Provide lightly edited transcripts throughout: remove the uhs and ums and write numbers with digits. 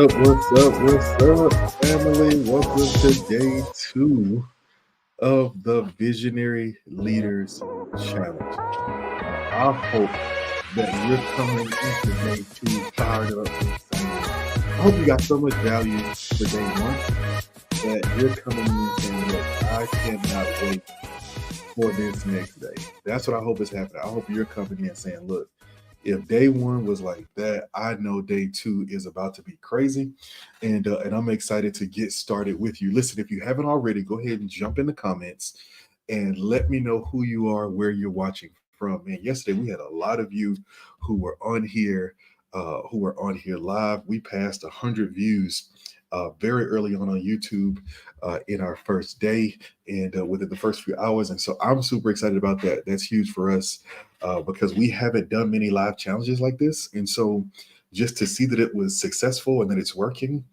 What's up, family? Welcome to day 2 of the Visionary Leaders Challenge. I hope that you're coming into day 2 fired up and excited. I hope you got so much value for day 1 that you're coming in saying, look, I cannot wait for this next day. That's what I hope is happening. I hope you're coming in saying, look, if day 1 was like that, I know day 2 is about to be crazy, and I'm excited to get started with you. Listen, if you haven't already, go ahead and jump in the comments and let me know who you are, where you're watching from. Man, yesterday we had a lot of you who were on here, live. We passed 100 views very early on YouTube in our first day and within the first few hours. And so I'm super excited about that. That's huge for us because we haven't done many live challenges like this. And so just to see that it was successful and that it's working,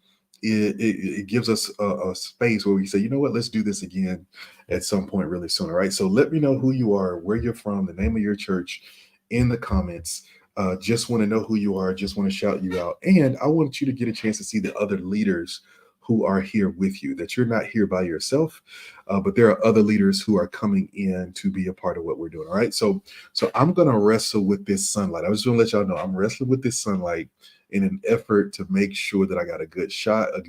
it gives us a space where we say, you know what, let's do this again at some point really soon. All right. So let me know who you are, where you're from, the name of your church, in the comments. Just want to know who you are, just want to shout you out. And I want you to get a chance to see the other leaders who are here with you, that you're not here by yourself, but there are other leaders who are coming in to be a part of what we're doing. All right. So I'm gonna wrestle with this sunlight. I just want to let y'all know I'm wrestling with this sunlight in an effort to make sure that I got a good shot, a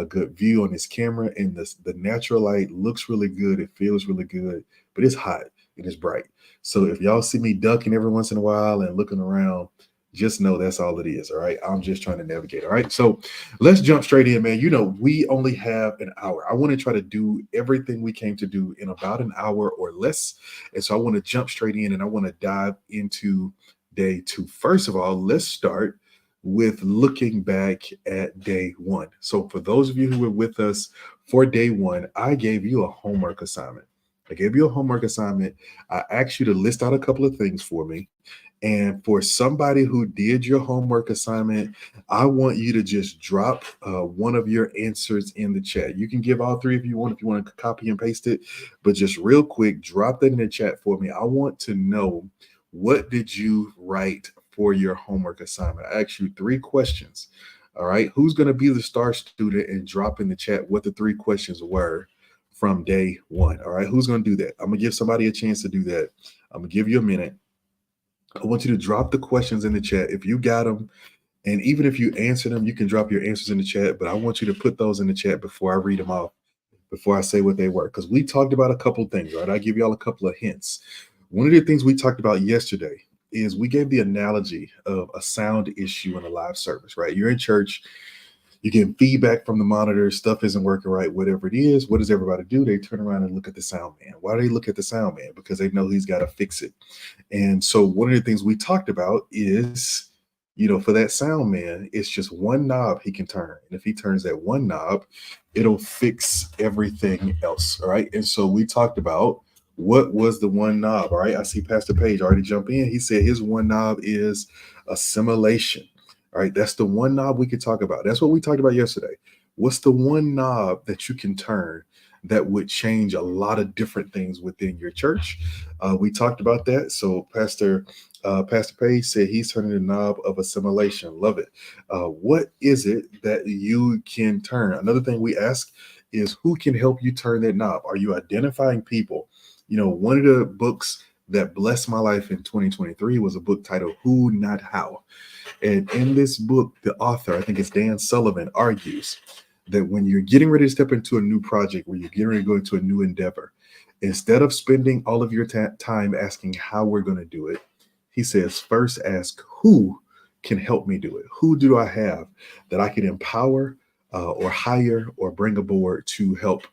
good view on this camera, and the natural light looks really good. It feels really good, but it's hot and it's bright. So if y'all see me ducking every once in a while and looking around, just know that's all it is. All right. I'm just trying to navigate. All right. So let's jump straight in, man. We only have an hour. I want to try to do everything we came to do in about an hour or less. And so I want to jump straight in and I want to dive into day two. First of all, let's start with looking back at day one. So for those of you who were with us for day one, I gave you a homework assignment. I gave you a homework assignment. I asked you to list out a couple of things for me. And for somebody who did your homework assignment, I want you to just drop one of your answers in the chat. You can give all three if you want, to copy and paste it, but just real quick, drop that in the chat for me. I want to know, what did you write for your homework assignment? I asked you three questions. All right. Who's going to be the star student and drop in the chat what the three questions were from day one? All right. Who's going to do that? I'm going to give somebody a chance to do that. I'm going to give you a minute. I want you to drop the questions in the chat if you got them. And even if you answer them, you can drop your answers in the chat. But I want you to put those in the chat before I read them off, before I say what they were. Because we talked about a couple things, right? I give y'all a couple of hints. One of the things we talked about yesterday is we gave the analogy of a sound issue in a live service, right? You're in church, you're getting feedback from the monitor, stuff isn't working right, whatever it is. What does everybody do? They turn around and look at the sound man. Why do they look at the sound man? Because they know he's got to fix it. And so one of the things we talked about is, for that sound man, it's just one knob he can turn. And if he turns that one knob, it'll fix everything else. All right. And so we talked about what was the one knob. All right. I see Pastor Page already jump in. He said his one knob is assimilation. All right. That's the one knob we could talk about. That's what we talked about yesterday. What's the one knob that you can turn that would change a lot of different things within your church? We talked about that. So Pastor Page said he's turning the knob of assimilation. Love it. What is it that you can turn? Another thing we ask is, who can help you turn that knob? Are you identifying people? One of the books that blessed my life in 2023 was a book titled Who Not How. And in this book, the author, I think it's Dan Sullivan, argues that when you're getting ready to step into a new project, where you're getting ready to go into a new endeavor, instead of spending all of your time asking how we're going to do it, he says, first ask, who can help me do it? Who do I have that I can empower or hire or bring aboard to help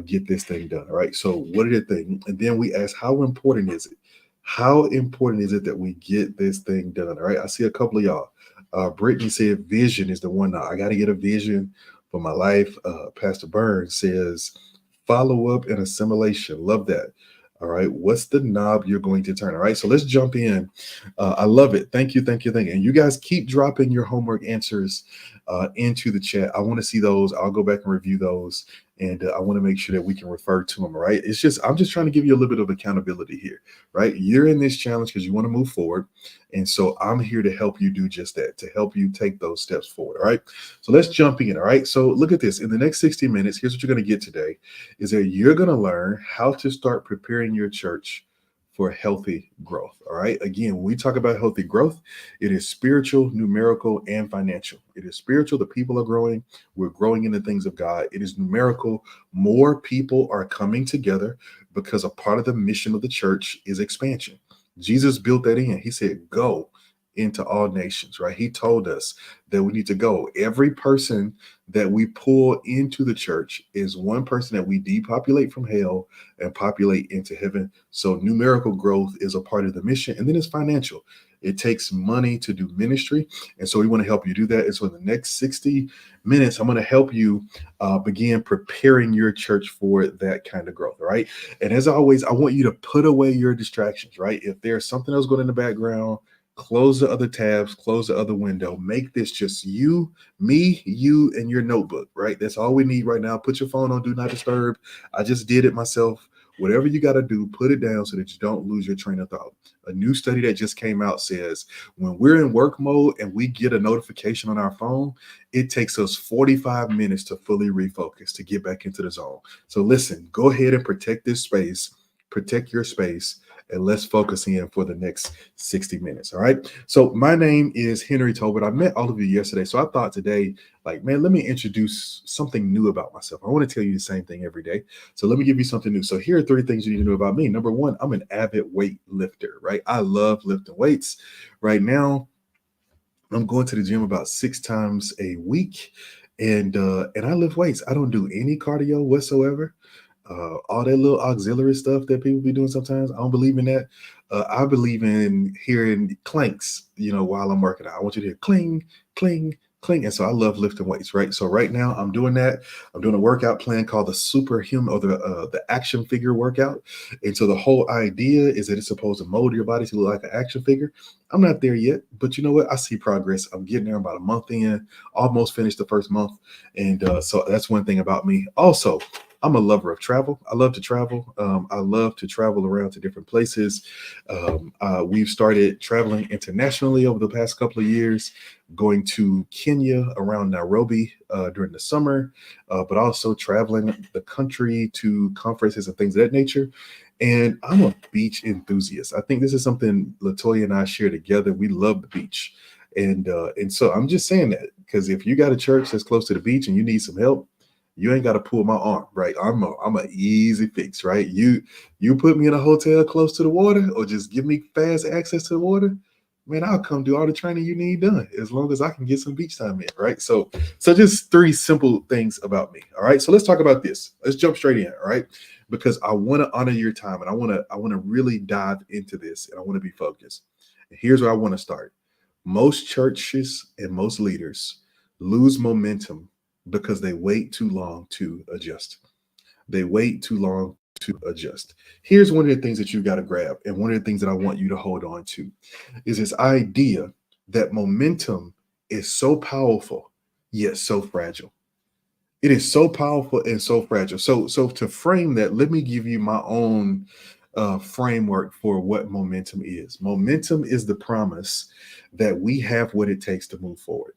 get this thing done? All right. So what are the things? And then we ask, how important is it? How important is it that we get this thing done? All right. I see a couple of y'all. Brittany said vision is the one. Now I got to get a vision for my life. Pastor Burns says follow up and assimilation. Love that. All right. What's the knob you're going to turn? All right. So let's jump in. I love it. Thank you. Thank you. Thank you. And you guys keep dropping your homework answers into the chat. I want to see those. I'll go back and review those. And I want to make sure that we can refer to them. All right. I'm just trying to give you a little bit of accountability here, right? You're in this challenge because you want to move forward. And so I'm here to help you do just that, to help you take those steps forward. All right. So let's jump in. All right. So look at this. In the next 60 minutes, here's what you're going to get today is that you're going to learn how to start preparing your church for healthy growth. All right. Again, when we talk about healthy growth, it is spiritual, numerical, and financial. It is spiritual. The people are growing. We're growing in the things of God. It is numerical. More people are coming together because a part of the mission of the church is expansion. Jesus built that in. He said, go into all nations, right? He told us that we need to go. Every person that we pull into the church is one person that we depopulate from hell and populate into heaven. So numerical growth is a part of the mission. And then it's financial. It takes money to do ministry. And so we want to help you do that. And so in the next 60 minutes, I'm going to help you begin preparing your church for that kind of growth, right? And as always, I want you to put away your distractions, right? If there's something else going in the background, close the other tabs, close the other window, make this just you, me, you, and your notebook, right? That's all we need right now. Put your phone on Do Not Disturb. I just did it myself Whatever you got to do, put it down so that you don't lose your train of thought. A new study that just came out says when we're in work mode and we get a notification on our phone, it takes us 45 minutes to fully refocus, to get back into the zone. So listen, go ahead and protect this space, protect your space, and let's focus in for the next 60 minutes. All right. So my name is Henry Tobert. I met all of you yesterday. So I thought today, like, man, let me introduce something new about myself. I want to tell you the same thing every day. So let me give you something new. So here are three things you need to know about me. Number one, I'm an avid weight lifter, right? I love lifting weights. Right now, I'm going to the gym about 6 times a week, and I lift weights. I don't do any cardio whatsoever. All that little auxiliary stuff that people be doing sometimes, I don't believe in that. I believe in hearing clanks, while I'm working out. I want you to hear cling, cling, cling. And so I love lifting weights, right? So right now I'm doing that. I'm doing a workout plan called the superhuman, or the action figure workout. And so the whole idea is that it's supposed to mold your body to look like an action figure. I'm not there yet, but you know what? I see progress. I'm getting there about a month in, almost finished the first month. And so that's one thing about me. Also, I'm a lover of travel. I love to travel. I love to travel around to different places. We've started traveling internationally over the past couple of years, going to Kenya, around Nairobi during the summer, but also traveling the country to conferences and things of that nature. And I'm a beach enthusiast. I think this is something Latoya and I share together. We love the beach. And so I'm just saying that because if you got a church that's close to the beach and you need some help, you ain't got to pull my arm, right? I'm a easy fix, right? You put me in a hotel close to the water, or just give me fast access to the water, man. I'll come do all the training you need done as long as I can get some beach time in, right? So just three simple things about me. All right. So let's talk about this. Let's jump straight in, all right? Because I want to honor your time, and I want to really dive into this, and I want to be focused. And here's where I want to start. Most churches and most leaders lose momentum because they wait too long to adjust. They wait too long to adjust. Here's one of the things that you got to grab, and one of the things that I want you to hold on to is this idea that momentum is so powerful yet so fragile. It is so powerful and so fragile. So to frame that, let me give you my own framework for what momentum is. Momentum is the promise that we have what it takes to move forward.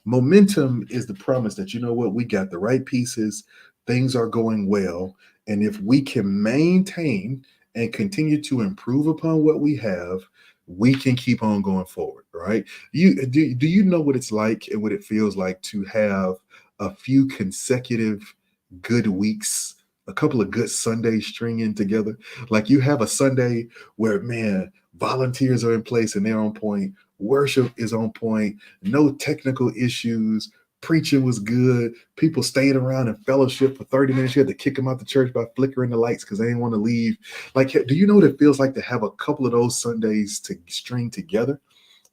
Momentum is the promise that, you know what, we got the right pieces, things are going well, and if we can maintain and continue to improve upon what we have, we can keep on going forward, right? Do you know what it's like and what it feels like to have a few consecutive good weeks, a couple of good Sundays stringing together? Like, you have a Sunday where, man, volunteers are in place and they're on point, worship is on point, no technical issues, preaching was good, people stayed around and fellowship for 30 minutes. You had to kick them out the church by flickering the lights because they didn't want to leave. Like, do you know what it feels like to have a couple of those Sundays to string together?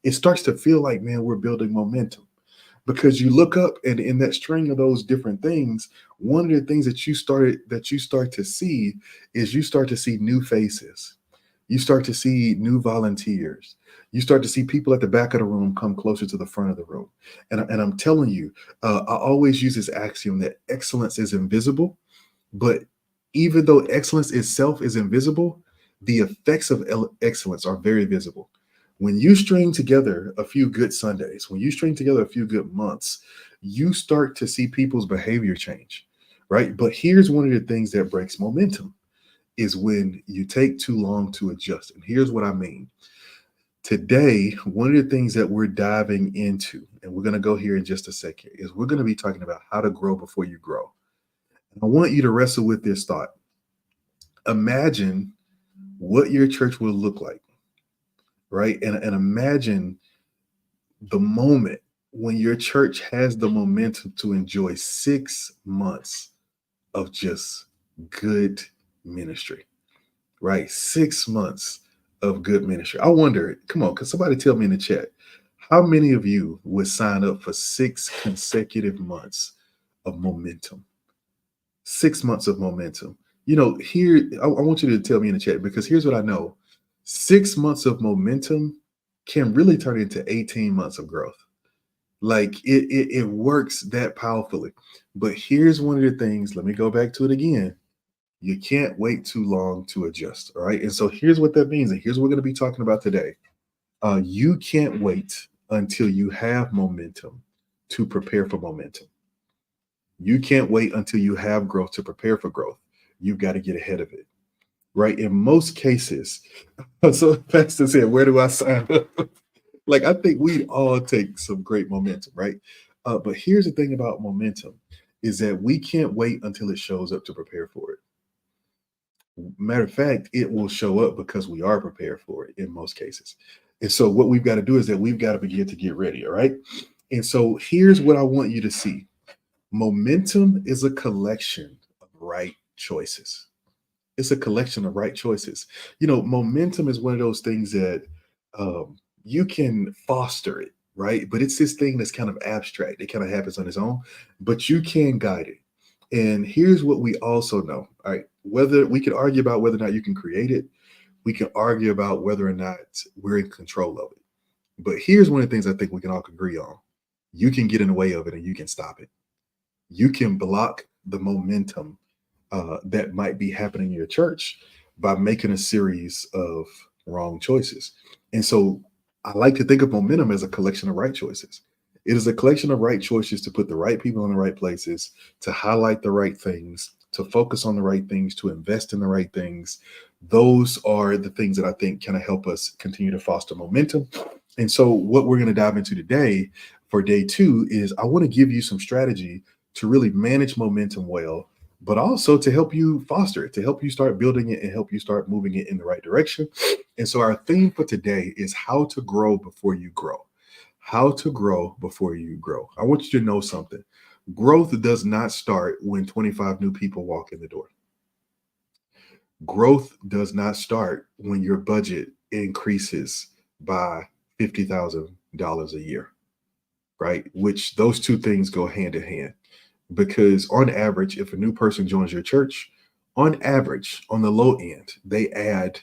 It starts to feel like, man, we're building momentum, because you look up, and in that string of those different things, one of the things that you start to see is, you start to see new faces, you start to see new volunteers, you start to see people at the back of the room come closer to the front of the room. And I'm telling you, I always use this axiom that excellence is invisible, but even though excellence itself is invisible, the effects of excellence are very visible. When you string together a few good Sundays, when you string together a few good months, you start to see people's behavior change, right? But here's one of the things that breaks momentum is when you take too long to adjust. And here's what I mean. Today, one of the things that we're diving into, and we're going to go here in just a second, is we're going to be talking about how to grow before you grow. And I want you to wrestle with this thought. Imagine what your church will look like, right? And imagine the moment when your church has the momentum to enjoy 6 months of just good ministry, right? 6 months of good ministry. I wonder, come on, can somebody tell me in the chat, how many of you would sign up for 6 consecutive months of momentum? 6 months of momentum. Here, I want you to tell me in the chat, because here's what I know. 6 months of momentum can really turn into 18 months of growth. Like, it works that powerfully. But here's one of the things, let me go back to it again. You can't wait too long to adjust. All right. And so here's what that means. And here's what we're going to be talking about today. You can't wait until you have momentum to prepare for momentum. You can't wait until you have growth to prepare for growth. You've got to get ahead of it. Right. In most cases, so Pastor said, where do I sign up? Like, I think we all take some great momentum, right? But here's the thing about momentum is that we can't wait until it shows up to prepare for it. Matter of fact, it will show up because we are prepared for it in most cases. And so what we've got to do is that we've got to begin to get ready. All right. And so here's what I want you to see. Momentum is a collection of right choices. It's a collection of right choices. Momentum is one of those things that you can foster it, right? But it's this thing that's kind of abstract. It kind of happens on its own, but you can guide it. And here's what we also know. All right. Whether we can argue about whether or not you can create it, we can argue about whether or not we're in control of it. But here's one of the things I think we can all agree on. You can get in the way of it and you can stop it. You can block the momentum that might be happening in your church by making a series of wrong choices. And so I like to think of momentum as a collection of right choices. It is a collection of right choices to put the right people in the right places, to highlight the right things, to focus on the right things, to invest in the right things. Those are the things that I think kind of help us continue to foster momentum. And so what we're going to dive into today for day 2 is I want to give you some strategy to really manage momentum well, but also to help you foster it, to help you start building it and help you start moving it in the right direction. And so our theme for today is how to grow before you grow. How to grow before you grow. I want you to know something. Growth does not start when 25 new people walk in the door. Growth does not start when your budget increases by $50,000 a year, right? Which those two things go hand in hand. Because on average, if a new person joins your church, on average, on the low end, they add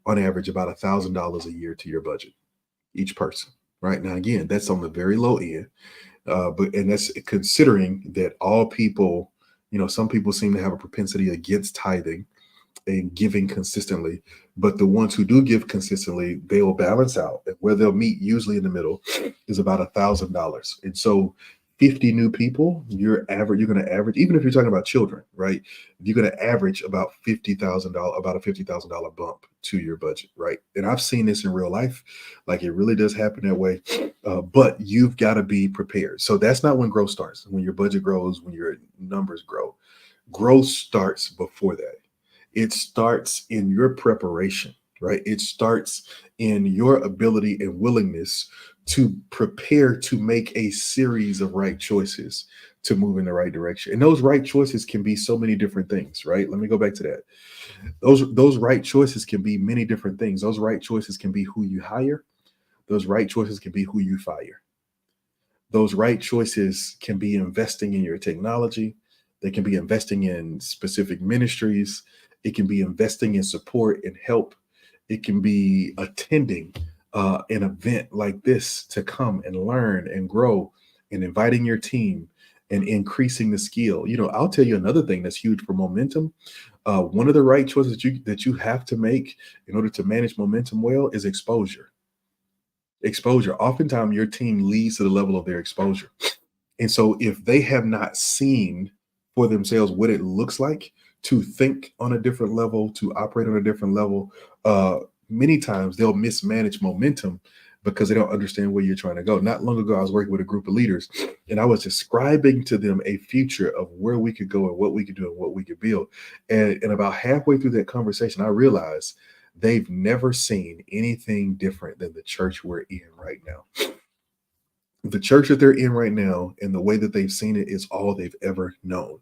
on average about $1,000 a year to your budget, each person. Right now, again, that's on the very low end, and that's considering that all people, some people seem to have a propensity against tithing and giving consistently, but the ones who do give consistently, they will balance out. And where they'll meet usually in the middle is about $1,000. And so 50 new people, you're going to average, even if you're talking about children, right? You're going to average about about a $50,000 bump to your budget, right? And I've seen this in real life. Like, it really does happen that way. But you've got to be prepared. So that's not when growth starts. When your budget grows, when your numbers grow, growth starts before that. It starts in your preparation, right? It starts in your ability and willingness to prepare to make a series of right choices to move in the right direction. And those right choices can be so many different things, right? Let me go back to that. Those right choices can be many different things. Those right choices can be who you hire. Those right choices can be who you fire. Those right choices can be investing in your technology. They can be investing in specific ministries. It can be investing in support and help. It can be attending an event like this to come and learn and grow, and inviting your team and increasing the skill. I'll tell you another thing that's huge for momentum. One of the right choices that you have to make in order to manage momentum well is exposure. Exposure. Oftentimes, your team leads to the level of their exposure. And so if they have not seen for themselves what it looks like to think on a different level, to operate on a different level, many times they'll mismanage momentum because they don't understand where you're trying to go. Not long ago, I was working with a group of leaders, and I was describing to them a future of where we could go and what we could do and what we could build. And about halfway through that conversation, I realized they've never seen anything different than the church we're in right now. The church that they're in right now and the way that they've seen it is all they've ever known.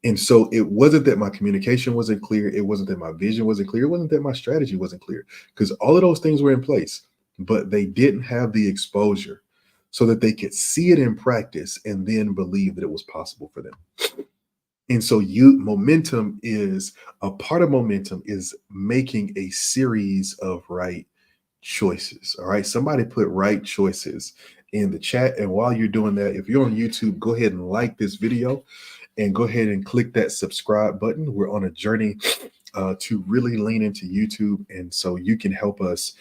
And so it wasn't that my communication wasn't clear. It wasn't that my vision wasn't clear. It wasn't that my strategy wasn't clear, because all of those things were in place, but they didn't have the exposure so that they could see it in practice and then believe that it was possible for them. And so momentum is a part of momentum is making a series of right choices. All right. Somebody put right choices in the chat. And while you're doing that, if you're on YouTube, go ahead and like this video and go ahead and click that subscribe button. We're on a journey to really lean into YouTube. And so you can help us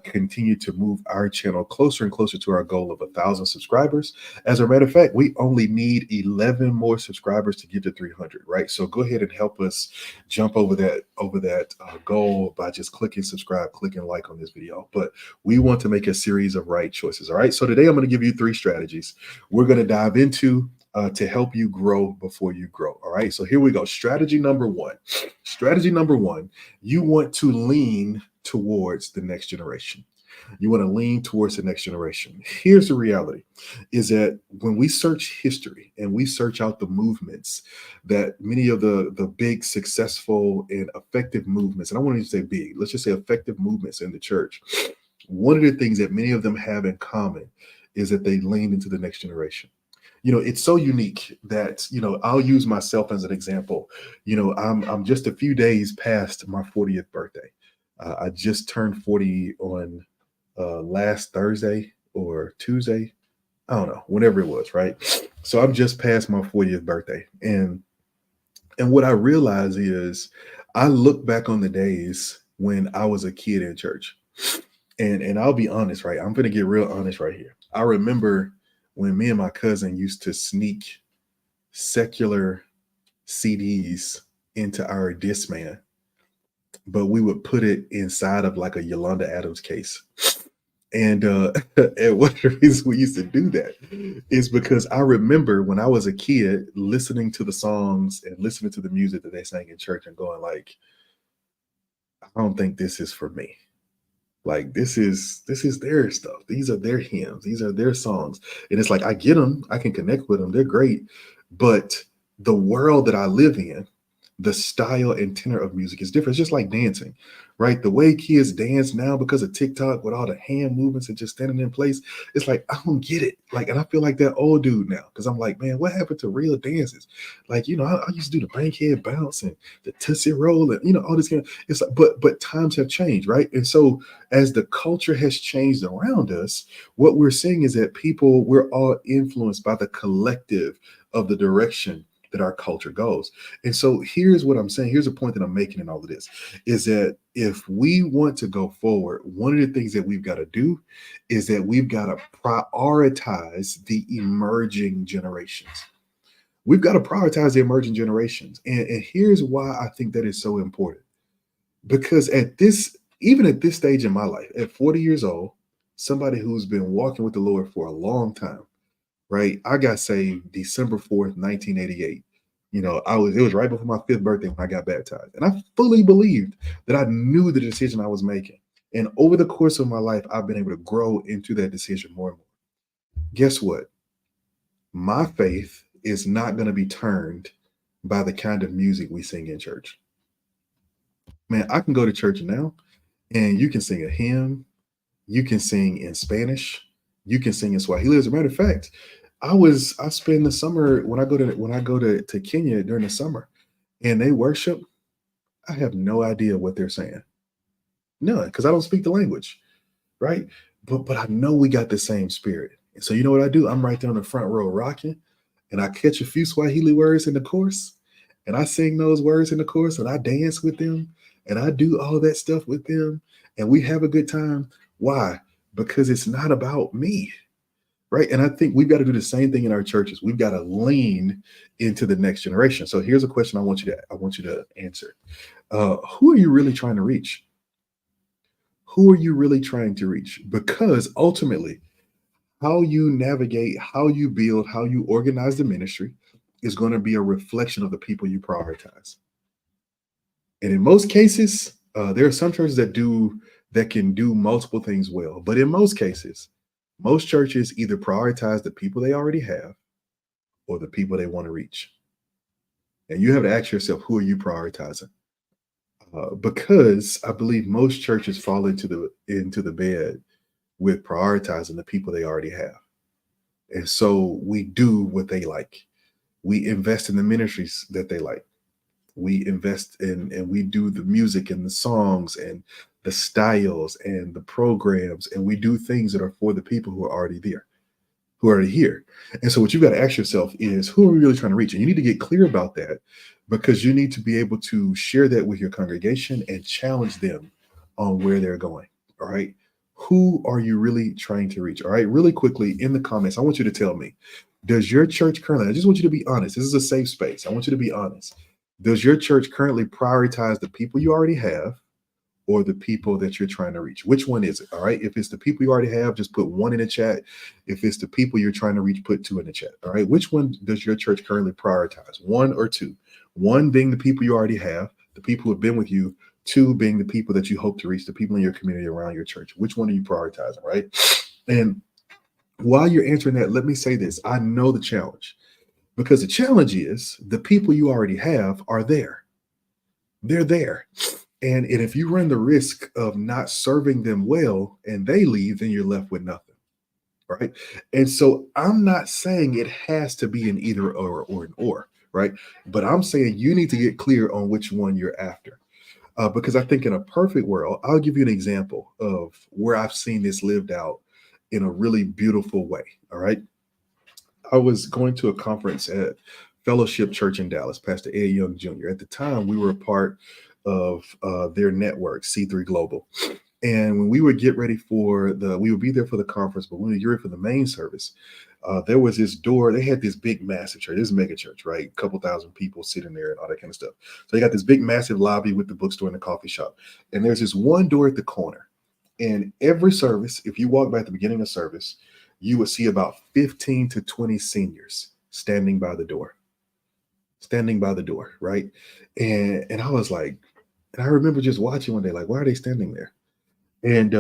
continue to move our channel closer and closer to our goal of 1,000 subscribers. As a matter of fact, we only need 11 more subscribers to get to 300, right? So go ahead and help us jump over that goal by just clicking subscribe, clicking like on this video. But we want to make a series of right choices. All right. So today I'm going to give you 3 strategies we're going to dive into to help you grow before you grow. All right. So here we go. Strategy number one. Strategy number one, you want to lean towards the next generation. You want to lean towards the next generation. Here's the reality is that when we search history and we search out the movements that many of the big, successful, and effective movements, and I want to say big, let's just say effective movements in the church, one of the things that many of them have in common is that they lean into the next generation. It's so unique that, I'll use myself as an example. I'm just a few days past my 40th birthday. I just turned 40 on last Thursday or Tuesday. I don't know, whenever it was, right? So I'm just past my 40th birthday. And what I realize is I look back on the days when I was a kid in church. And I'll be honest, right? I'm gonna get real honest right here. I remember when me and my cousin used to sneak secular CDs into our Discman, but we would put it inside of like a Yolanda Adams case. And and one of the reasons we used to do that is because I remember when I was a kid listening to the songs and listening to the music that they sang in church and going like, I don't think this is for me. Like this is their stuff. These are their hymns. These are their songs. And it's like I get them. I can connect with them. They're great. But the world that I live in, the style and tenor of music is different. It's just like dancing, right? The way kids dance now because of TikTok with all the hand movements and just standing in place, it's like I don't get it. Like, and I feel like that old dude now because I'm like, man, what happened to real dances? Like, I used to do the bankhead bounce and the tootsie roll and all this kind of. It's like, but times have changed, right? And so as the culture has changed around us, what we're seeing is that we're all influenced by the collective of the direction that our culture goes. And so here's what I'm saying. Here's a point that I'm making in all of this is that if we want to go forward, one of the things that we've got to do is that we've got to prioritize the emerging generations. We've got to prioritize the emerging generations. And here's why I think that is so important. Because even at this stage in my life, at 40 years old, somebody who's been walking with the Lord for a long time, right? I got saved December 4th, 1988. It was right before my 5th birthday when I got baptized. And I fully believed that I knew the decision I was making. And over the course of my life, I've been able to grow into that decision more and more. Guess what? My faith is not going to be turned by the kind of music we sing in church. Man, I can go to church now and you can sing a hymn, you can sing in Spanish, you can sing in Swahili. As a matter of fact, I spend the summer when I go to Kenya during the summer and they worship, I have no idea what they're saying. None, because I don't speak the language, right? But I know we got the same spirit. And so you know what I do? I'm right there on the front row rocking, and I catch a few Swahili words in the chorus, and I sing those words in the chorus, and I dance with them, and I do all that stuff with them, and we have a good time. Why? Because it's not about me. Right. And I think we've got to do the same thing in our churches. We've got to lean into the next generation. So here's a question I want you to answer. Who are you really trying to reach? Who are you really trying to reach? Because ultimately, how you navigate, how you build, how you organize the ministry is going to be a reflection of the people you prioritize. And in most cases, there are some churches that can do multiple things well. But in most cases, most churches either prioritize the people they already have or the people they want to reach. And you have to ask yourself, who are you prioritizing? Because I believe most churches fall into the bed with prioritizing the people they already have. And so we do what they like. We invest in the ministries that they like. We invest in and we do the music and the songs and the styles and the programs, and we do things that are for the people who are already there. who are already here. And so what you've got to ask yourself is, who are we really trying to reach? And you need to get clear about that, because you need to be able to share that with your congregation and challenge them on where they're going. All right. Who are you really trying to reach? All right. Really quickly in the comments, I want you to tell me, does your church currently, I just want you to be honest. This is a safe space. I want you to be honest. Does your church currently prioritize the people you already have, or the people that you're trying to reach? Which one is it? All right. If it's the people you already have, just put one in the chat. If it's the people you're trying to reach, put two in the chat. All right. Which one does your church currently prioritize? One or two? One being the people you already have, the people who have been with you. Two being the people that you hope to reach, the people in your community around your church. Which one are you prioritizing? Right. And while you're answering that, let me say this. I know the challenge, because the challenge is the people you already have are there. They're there. And if you run the risk of not serving them well and they leave, then you're left with nothing. Right. And so I'm not saying it has to be an either or an or. Right. But I'm saying you need to get clear on which one you're after. Because I think in a perfect world, I'll give you an example of where I've seen this lived out in a really beautiful way. All right. I was going to a conference at Fellowship Church in Dallas, Pastor Ed Young Jr. At the time, we were a part of their network, C3 Global. And when we would get ready we would be there for the conference, but when we were ready for the main service, there was this door. They had this big, massive church. This is a mega church, right? A couple thousand people sitting there and all that kind of stuff. So they got this big, massive lobby with the bookstore and the coffee shop. And there's this one door at the corner. And every service, if you walk by at the beginning of service, you would see about 15 to 20 seniors standing by the door, right? And I was like, and I remember just watching one day, like, why are they standing there? And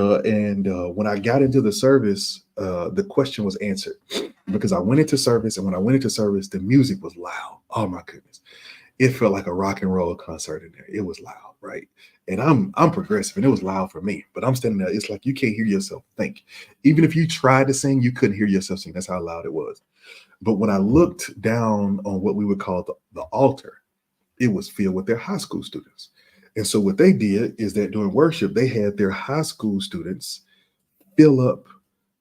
when I got into the service, the question was answered, because I went into service, and when I went into service, the music was loud. Oh my goodness, it felt like a rock and roll concert in there. It was loud, right? And I'm progressive, and it was loud for me. But I'm standing there. It's like you can't hear yourself think. Even if you tried to sing, you couldn't hear yourself sing. That's how loud it was. But when I looked down on what we would call the altar, it was filled with their high school students. And so what they did is that during worship, they had their high school students fill up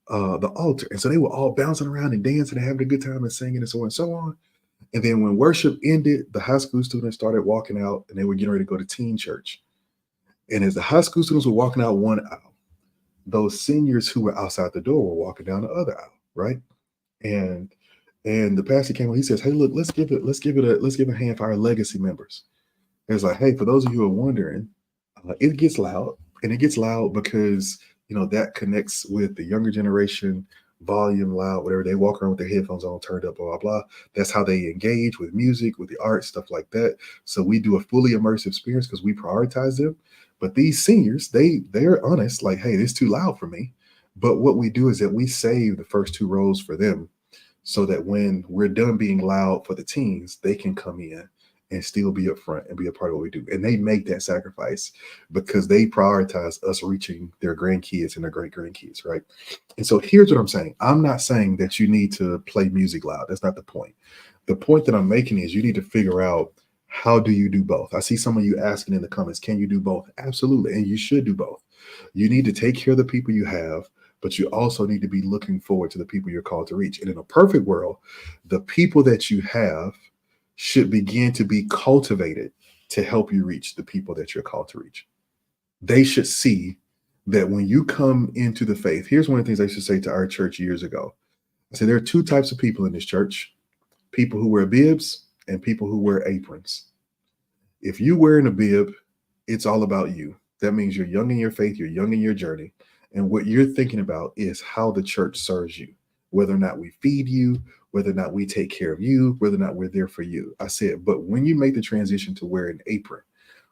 the altar. And so they were all bouncing around and dancing and having a good time and singing and so on and so on. And then when worship ended, the high school students started walking out, and they were getting ready to go to teen church. And as the high school students were walking out one aisle, those seniors who were outside the door were walking down the other aisle, right? And the pastor came on. He says, "Hey, look, let's give a hand for our legacy members." It's like, hey, for those of you who are wondering, it gets loud, and it gets loud because that connects with the younger generation. Volume loud, whatever. They walk around with their headphones on, turned up, blah blah blah. That's how they engage with music, with the art, stuff like that. So we do a fully immersive experience because we prioritize them. But these seniors, they're honest, like, hey, this is too loud for me. But what we do is that we save the first two rows for them, so that when we're done being loud for the teens, they can come in and still be up front and be a part of what we do. And they make that sacrifice because they prioritize us reaching their grandkids and their great grandkids, right? And so here's what I'm saying. I'm not saying that you need to play music loud. That's not the point. The point that I'm making is you need to figure out, how do you do both? I see some of you asking in the comments, can you do both? Absolutely. And you should do both. You need to take care of the people you have, but you also need to be looking forward to the people you're called to reach. And in a perfect world, the people that you have should begin to be cultivated to help you reach the people that you're called to reach. They should see that when you come into the faith, here's one of the things I used to say to our church years ago. I said, there are two types of people in this church: people who wear bibs and people who wear aprons. If you're wearing a bib, it's all about you. That means you're young in your faith, you're young in your journey. And what you're thinking about is how the church serves you, whether or not we feed you, whether or not we take care of you, whether or not we're there for you. I said, but when you make the transition to wear an apron,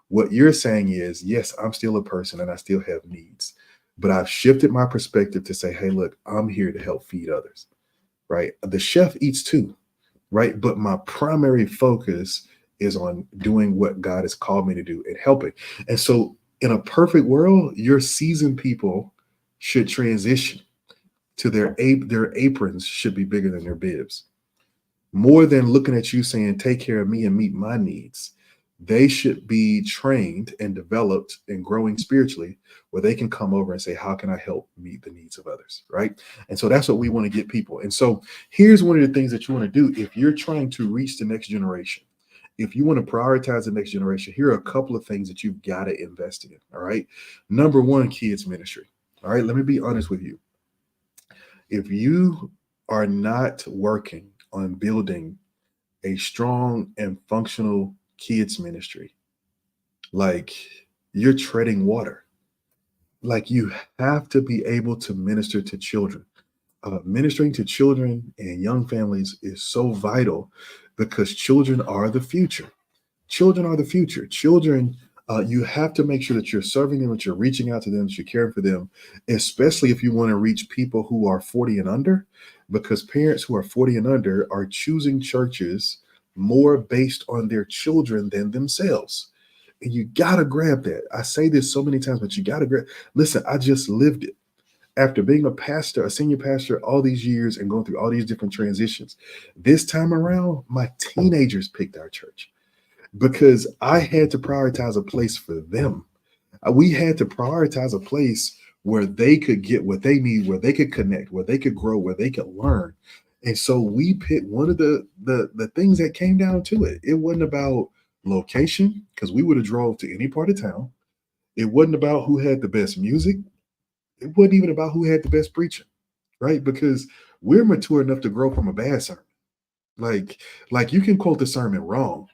what you're saying is, yes, I'm still a person and I still have needs, but I've shifted my perspective to say, hey, look, I'm here to help feed others, right? The chef eats too, right? But my primary focus is on doing what God has called me to do and helping. And so in a perfect world, your seasoned people should transition to their aprons should be bigger than their bibs. More than looking at you saying, take care of me and meet my needs. They should be trained and developed and growing spiritually where they can come over and say, how can I help meet the needs of others? Right. And so that's what we want to get people. And so here's one of the things that you want to do if you're trying to reach the next generation. If you want to prioritize the next generation, here are a couple of things that you've got to invest in. All right. Number one, kids ministry. All right. Let me be honest with you. If you are not working on building a strong and functional kids ministry, like, you're treading water. Like, you have to be able to minister to children. Ministering to children and young families is so vital because children are the future. Children are the future. Children, you have to make sure that you're serving them, that you're reaching out to them, that you're caring for them, especially if you want to reach people who are 40 and under, because parents who are 40 and under are choosing churches more based on their children than themselves. And you got to grab that. I say this so many times, but you got to grab. Listen, I just lived it. After being a pastor, a senior pastor, all these years and going through all these different transitions, this time around, my teenagers picked our church because I had to prioritize a place for them. We had to prioritize a place where they could get what they need, where they could connect, where they could grow, where they could learn. And so we picked one of the things that came down to it. It wasn't about location because we would have drove to any part of town. It wasn't about who had the best music. It wasn't even about who had the best preaching, right? Because we're mature enough to grow from a bad sermon. Like, like you can quote the sermon wrong,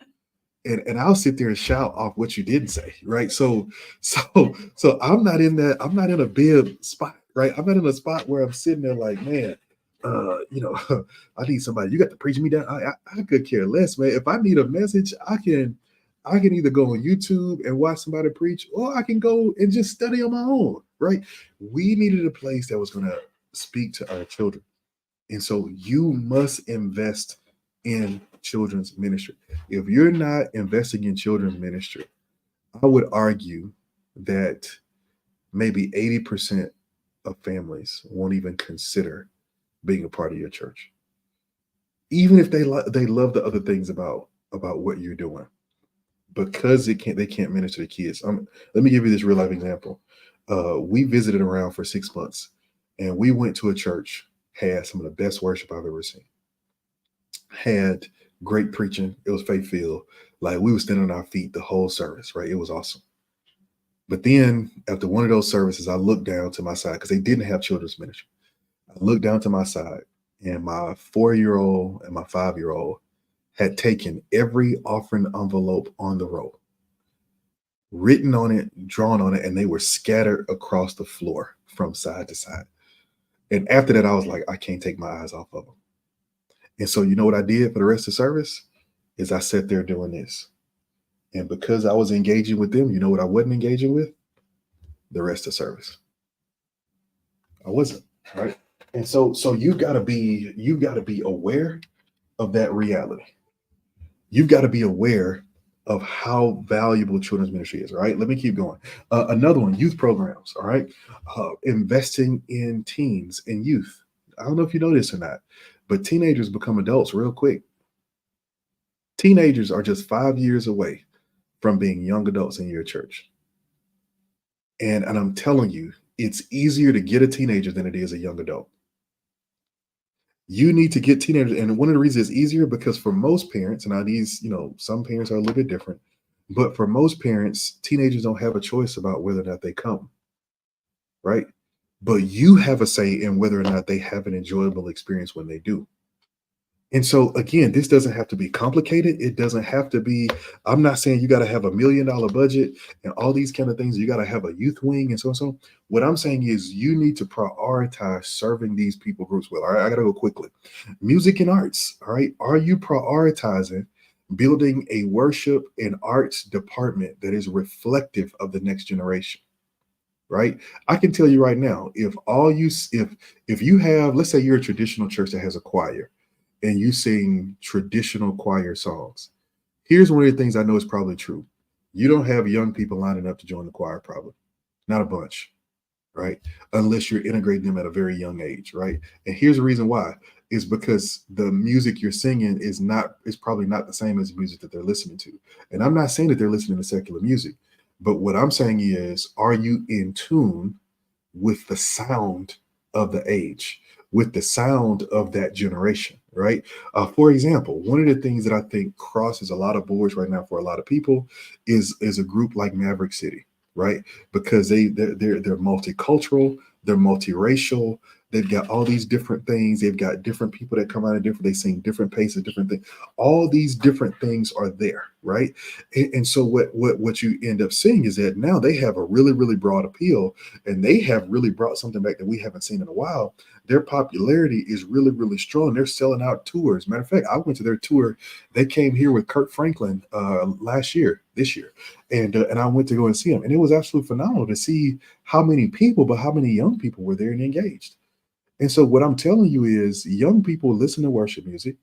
and I'll sit there and shout off what you didn't say, right? So I'm not in that. I'm not in a bib spot, right? I'm not in a spot where I'm sitting there like, man, I need somebody. You got to preach me down. I could care less, man. If I need a message, I can either go on YouTube and watch somebody preach, or I can go and just study on my own, right? We needed a place that was going to speak to our children. And so you must invest in children's ministry. If you're not investing in children's ministry, I would argue that maybe 80% of families won't even consider being a part of your church, even if they love the other things about what you're doing, because they can't minister to kids. Let me give you this real life example. We visited around for 6 months, and we went to a church, had some of the best worship I've ever seen, had great preaching. It was faith filled. Like, we were standing on our feet the whole service, right? It was awesome. But then after one of those services, I looked down to my side because they didn't have children's ministry. I looked down to my side, and my 4-year-old and my 5-year-old had taken every offering envelope on the roll, written on it, drawn on it, and they were scattered across the floor from side to side. And after that, I was like, I can't take my eyes off of them. And so, you know what I did for the rest of the service is I sat there doing this. And because I was engaging with them, you know what I wasn't engaging with? The rest of the service. I wasn't, right? And so you gotta be aware of that reality. You've got to be aware of how valuable children's ministry is. All right, let me keep going. Another one, youth programs. All right, investing in teens and youth. I don't know if you know this or not, but teenagers become adults real quick. Teenagers are just 5 years away from being young adults in your church. And I'm telling you, it's easier to get a teenager than it is a young adult. You need to get teenagers. And one of the reasons it's easier because for most parents, and now these, some parents are a little bit different, but for most parents, teenagers don't have a choice about whether or not they come, right? But you have a say in whether or not they have an enjoyable experience when they do. And so again, this doesn't have to be complicated. It doesn't have to be, I'm not saying you got to have $1 million budget and all these kind of things. You got to have a youth wing and so and so. What I'm saying is you need to prioritize serving these people groups well. All right, I got to go quickly. Music and arts. All right. Are you prioritizing building a worship and arts department that is reflective of the next generation? Right. I can tell you right now, if you have, let's say you're a traditional church that has a choir, and you sing traditional choir songs. Here's one of the things I know is probably true. You don't have young people lining up to join the choir, probably. Not a bunch. right? Unless you're integrating them at a very young age, right? And here's the reason why is because the music you're singing is probably not the same as the music that they're listening to. And I'm not saying that they're listening to secular music, but what I'm saying is, are you in tune with the sound of the age, with the sound of that generation, right? For example, one of the things that I think crosses a lot of boards right now for a lot of people is a group like Maverick City, right? Because they're multicultural, they're multiracial. They've got all these different things. They've got different people that come out of different. They sing different paces, different things. All these different things are there, right? And so what you end up seeing is that now they have a really really broad appeal, and they have really brought something back that we haven't seen in a while. Their popularity is really, really strong. They're selling out tours. Matter of fact, I went to their tour. They came here with Kirk Franklin this year, and I went to go and see them, and it was absolutely phenomenal to see how many people, but how many young people were there and engaged. And so, what I'm telling you is, young people listen to worship music,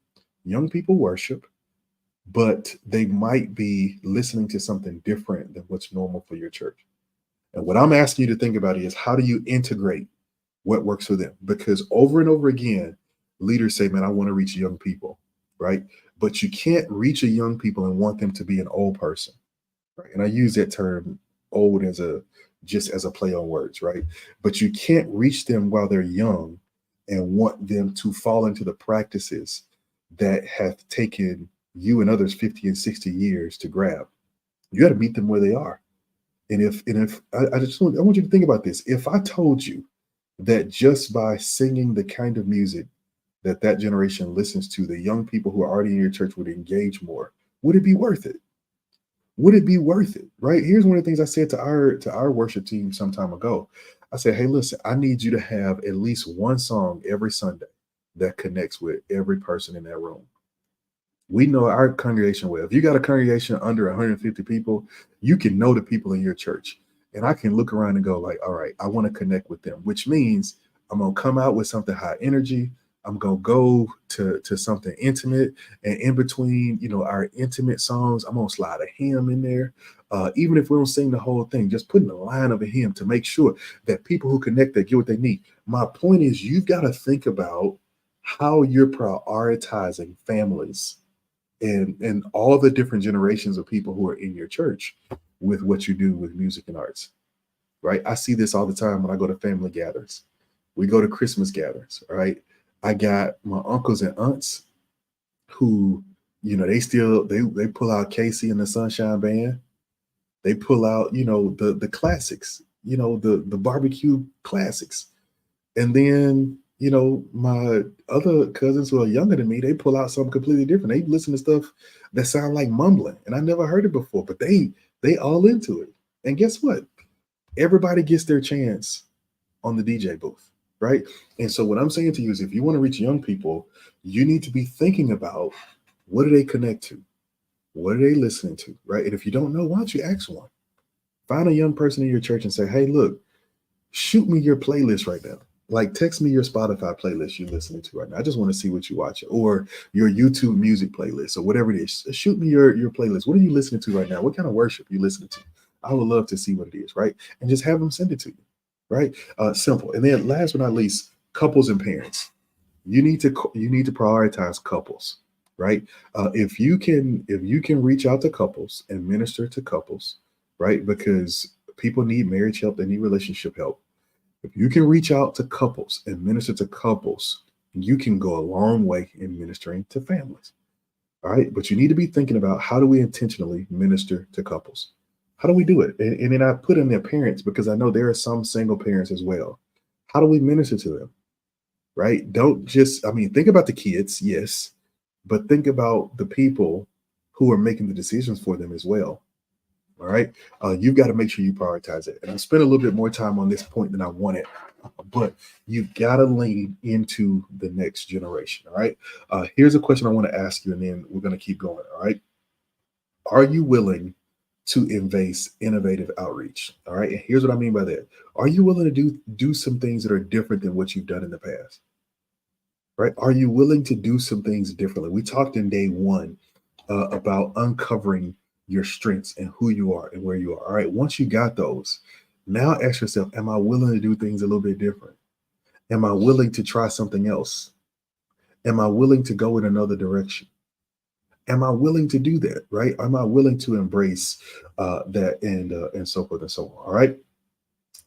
young people worship, but they might be listening to something different than what's normal for your church. And what I'm asking you to think about is, how do you integrate what works for them? Because over and over again, leaders say, man, I want to reach young people, right? But you can't reach a young people and want them to be an old person, right? And I use that term old as a just as a play on words, right? But you can't reach them while they're young and want them to fall into the practices that have taken you and others 50 and 60 years to grab. You got to meet them where they are. And if I want you to think about this. If I told you that just by singing the kind of music that that generation listens to, the young people who are already in your church would engage more, would it be worth it? Would it be worth it? Right? Here's one of the things I said to our worship team some time ago. I said, hey, listen, I need you to have at least one song every Sunday that connects with every person in that room. We know our congregation well. If you got a congregation under 150 people, you can know the people in your church. And I can look around and go like, all right, I want to connect with them, which means I'm going to come out with something high energy. I'm going to go to something intimate. And in between, our intimate songs, I'm going to slide a hymn in there. Even if we don't sing the whole thing, just putting a line of a hymn to make sure that people who connect, that get what they need. My point is, you've got to think about how you're prioritizing families and all the different generations of people who are in your church with what you do with music and arts, right? I see this all the time when I go to family gatherings. We go to Christmas gatherings, right? I got my uncles and aunts who, they pull out Casey and the Sunshine Band. They pull out, the classics, the barbecue classics. And then, my other cousins who are younger than me, they pull out something completely different. They listen to stuff that sound like mumbling, and I never heard it before, but they all into it. And guess what? Everybody gets their chance on the DJ booth, right? And so what I'm saying to you is, if you want to reach young people, you need to be thinking about, what do they connect to? What are they listening to, right? And if you don't know, why don't you ask one? Find a young person in your church and say, hey, look, shoot me your playlist right now. Like, text me your Spotify playlist you're listening to right now. I just want to see what you watch, or your YouTube music playlist, or whatever it is. Shoot me your playlist. What are you listening to right now? What kind of worship you listening to? I would love to see what it is, right? And just have them send it to you, right? Simple. And then last but not least, couples and parents. You need to prioritize couples, right? If you can reach out to couples and minister to couples, right? Because people need marriage help, they need relationship help. If you can reach out to couples and minister to couples, you can go a long way in ministering to families. All right. But you need to be thinking about, how do we intentionally minister to couples? How do we do it? And then I put in their parents, because I know there are some single parents as well. How do we minister to them? Right? Don't just, think about the kids, yes, but think about the people who are making the decisions for them as well. All right. You've got to make sure you prioritize it. And I spent a little bit more time on this point than I wanted, but you've got to lean into the next generation. All right. Here's a question I want to ask you, and then we're going to keep going. All right. Are you willing to embrace innovative outreach? All right. And here's what I mean by that. Are you willing to do some things that are different than what you've done in the past? Right. Are you willing to do some things differently? We talked in day one about uncovering your strengths and who you are and where you are. All right. Once you got those, Now ask yourself, am I willing to do things a little bit different? Am I willing to try something else? Am I willing to go in another direction? Am I willing to do that? Right? Am I willing to embrace that and so forth and so on? All right.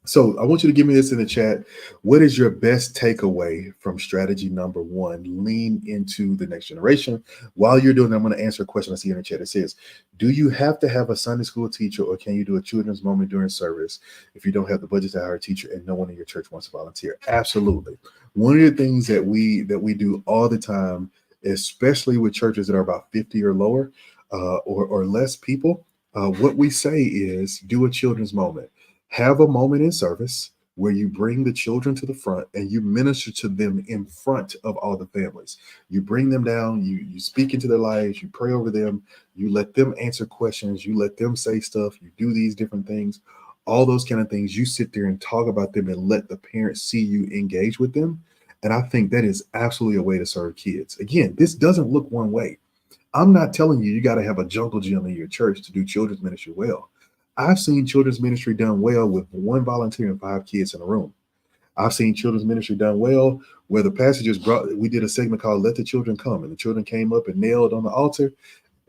So I want you to give me this in the chat. What is your best takeaway from strategy number one? Lean into the next generation. While you're doing that, I'm going to answer a question I see in the chat. It says, do you have to have a Sunday school teacher or can you do a children's moment during service if you don't have the budget to hire a teacher and no one in your church wants to volunteer? Absolutely. One of the things that we do all the time, especially with churches that are about 50 or lower or less people, what we say is do a children's moment. Have a moment in service where you bring the children to the front and you minister to them in front of all the families. You bring them down, you speak into their lives, you pray over them, you let them answer questions, you let them say stuff, you do these different things, all those kind of things. You sit there and talk about them and let the parents see you engage with them. And I think that is absolutely a way to serve kids. Again, this doesn't look one way. I'm not telling you got to have a jungle gym in your church to do children's ministry well. I've seen children's ministry done well with one volunteer and 5 kids in a room. I've seen children's ministry done well where the pastor just brought, we did a segment called Let the Children Come, and the children came up and knelt on the altar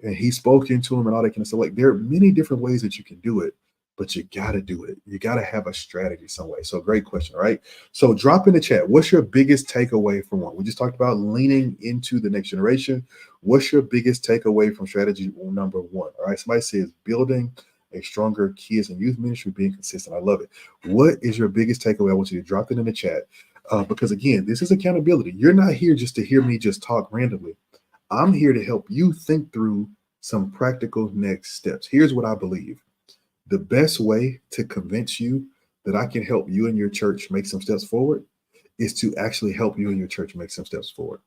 and he spoke into them and all that kind of stuff. Like there are many different ways that you can do it, but you got to do it. You got to have a strategy some way. So great question, right? So drop in the chat. What's your biggest takeaway from one? We just talked about leaning into the next generation. What's your biggest takeaway from strategy number one? All right. Somebody says building a stronger kids and youth ministry, being consistent. I love it. What is your biggest takeaway? I want you to drop it in the chat because again, this is accountability. You're not here just to hear me just talk randomly. I'm here to help you think through some practical next steps. Here's what I believe. The best way to convince you that I can help you and your church make some steps forward is to actually help you and your church make some steps forward.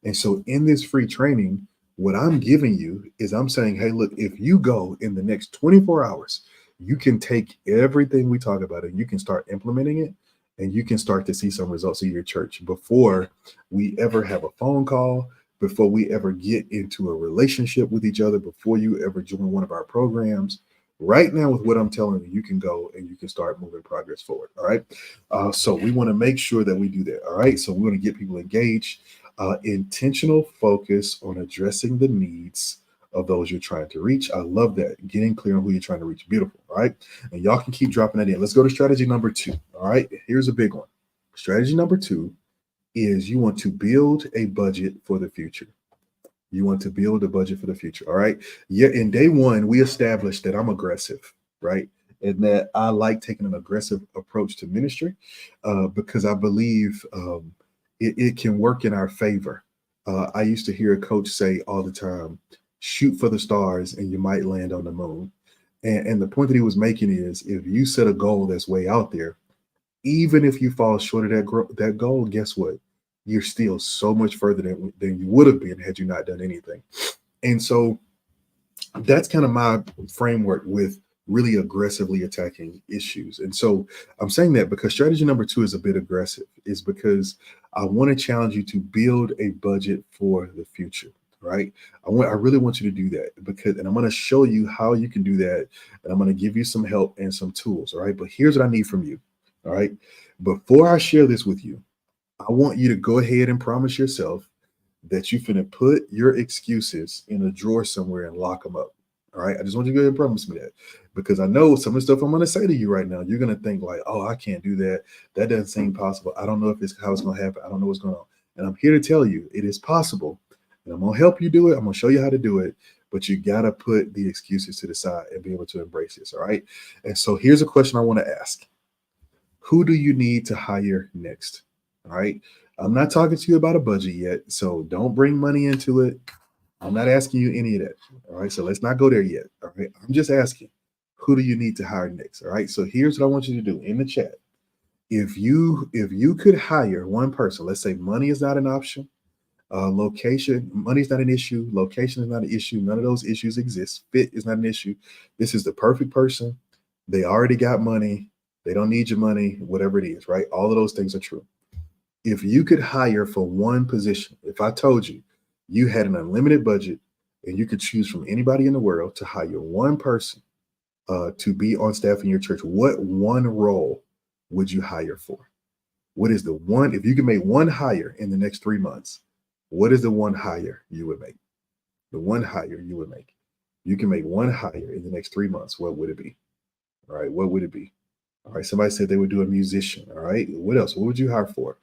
And so in this free training, what I'm giving you is I'm saying, hey, look, if you go in the next 24 hours, you can take everything we talk about and you can start implementing it and you can start to see some results in your church before we ever have a phone call, before we ever get into a relationship with each other, before you ever join one of our programs. Right now, with what I'm telling you, you can go and you can start moving progress forward. All right. So we want to make sure that we do that. All right. So we want to get people engaged. Intentional focus on addressing the needs of those you're trying to reach. I love that. Getting clear on who you're trying to reach. Beautiful. All right. And y'all can keep dropping that in. Let's go to strategy number two. All right. Here's a big one. Strategy number two is you want to build a budget for the future. You want to build a budget for the future. All right. Yeah. In day one, we established that I'm aggressive, right? And that I like taking an aggressive approach to ministry because I believe it can work in our favor. I used to hear a coach say all the time, shoot for the stars and you might land on the moon. And the point that he was making is if you set a goal that's way out there, even if you fall short of that goal, guess what? You're still so much further than you would have been had you not done anything. And so that's kind of my framework with really aggressively attacking issues. And so I'm saying that because strategy number two is a bit aggressive, is because I want to challenge you to build a budget for the future. Right. I really want you to do that and I'm going to show you how you can do that. And I'm going to give you some help and some tools. All right. But here's what I need from you. All right. Before I share this with you, I want you to go ahead and promise yourself that you're finna put your excuses in a drawer somewhere and lock them up. All right. I just want you to go ahead and promise me that because I know some of the stuff I'm going to say to you right now, you're going to think like, oh, I can't do that. That doesn't seem possible. I don't know if it's how it's going to happen. I don't know what's going on. And I'm here to tell you it is possible. And I'm going to help you do it. I'm going to show you how to do it. But you got to put the excuses to the side and be able to embrace this. All right. And so here's a question I want to ask. Who do you need to hire next? All right. I'm not talking to you about a budget yet, so don't bring money into it. I'm not asking you any of that. All right. So let's not go there yet. All right. I'm just asking, who do you need to hire next? All right. So here's what I want you to do in the chat. If you could hire one person, let's say money is not an option. Location, money is not an issue. Location is not an issue. None of those issues exist. Fit is not an issue. This is the perfect person. They already got money. They don't need your money, whatever it is, right? All of those things are true. If you could hire for one position, if I told you you had an unlimited budget and you could choose from anybody in the world to hire one person, to be on staff in your church, what one role would you hire for? What is the one, if you can make one hire in the next 3 months, what is the one hire you would make? The one hire you would make. You can make one hire in the next 3 months. What would it be? All right. What would it be? All right. Somebody said they would do a musician. All right. What else? What would you hire for?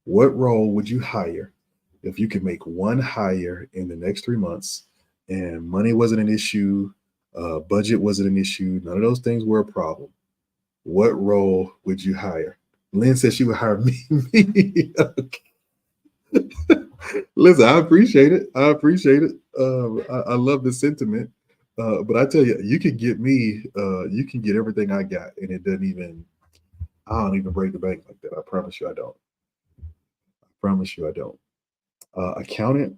What role would you hire if you could make one hire in the next 3 months and money wasn't an issue, budget wasn't an issue, none of those things were a problem? What role would you hire? Lynn said she would hire me. Listen, I appreciate it. I appreciate it. I love the sentiment. But I tell you, you can get me, you can get everything I got, and it doesn't even, I don't even break the bank like that. I promise you I don't. I promise you I don't. Accountant,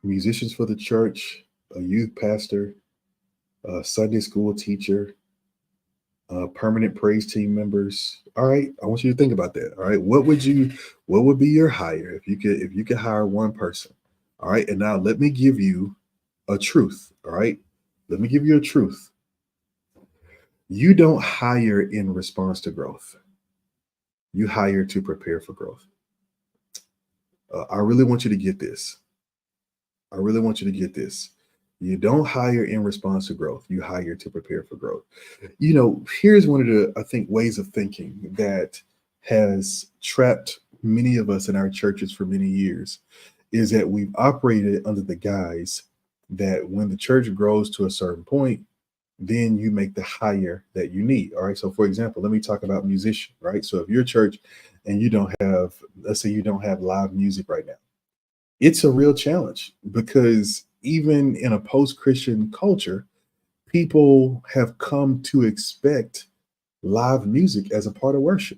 musicians for the church, a youth pastor, a Sunday school teacher, permanent praise team members. All right, I want you to think about that. All right, what would be your hire if you could hire one person? All right, and now let me give you a truth. All right, let me give you a truth. You don't hire in response to growth. You hire to prepare for growth. I really want you to get this. I really want you to get this. You don't hire in response to growth. You hire to prepare for growth. You know, here's one of the, I think, ways of thinking that has trapped many of us in our churches for many years is that we've operated under the guise that when the church grows to a certain point, then you make the hire that you need. All right. So, for example, let me talk about musician, right? So, if you're a church and you don't have, let's say you don't have live music right now, it's a real challenge because even in a post-Christian culture, people have come to expect live music as a part of worship.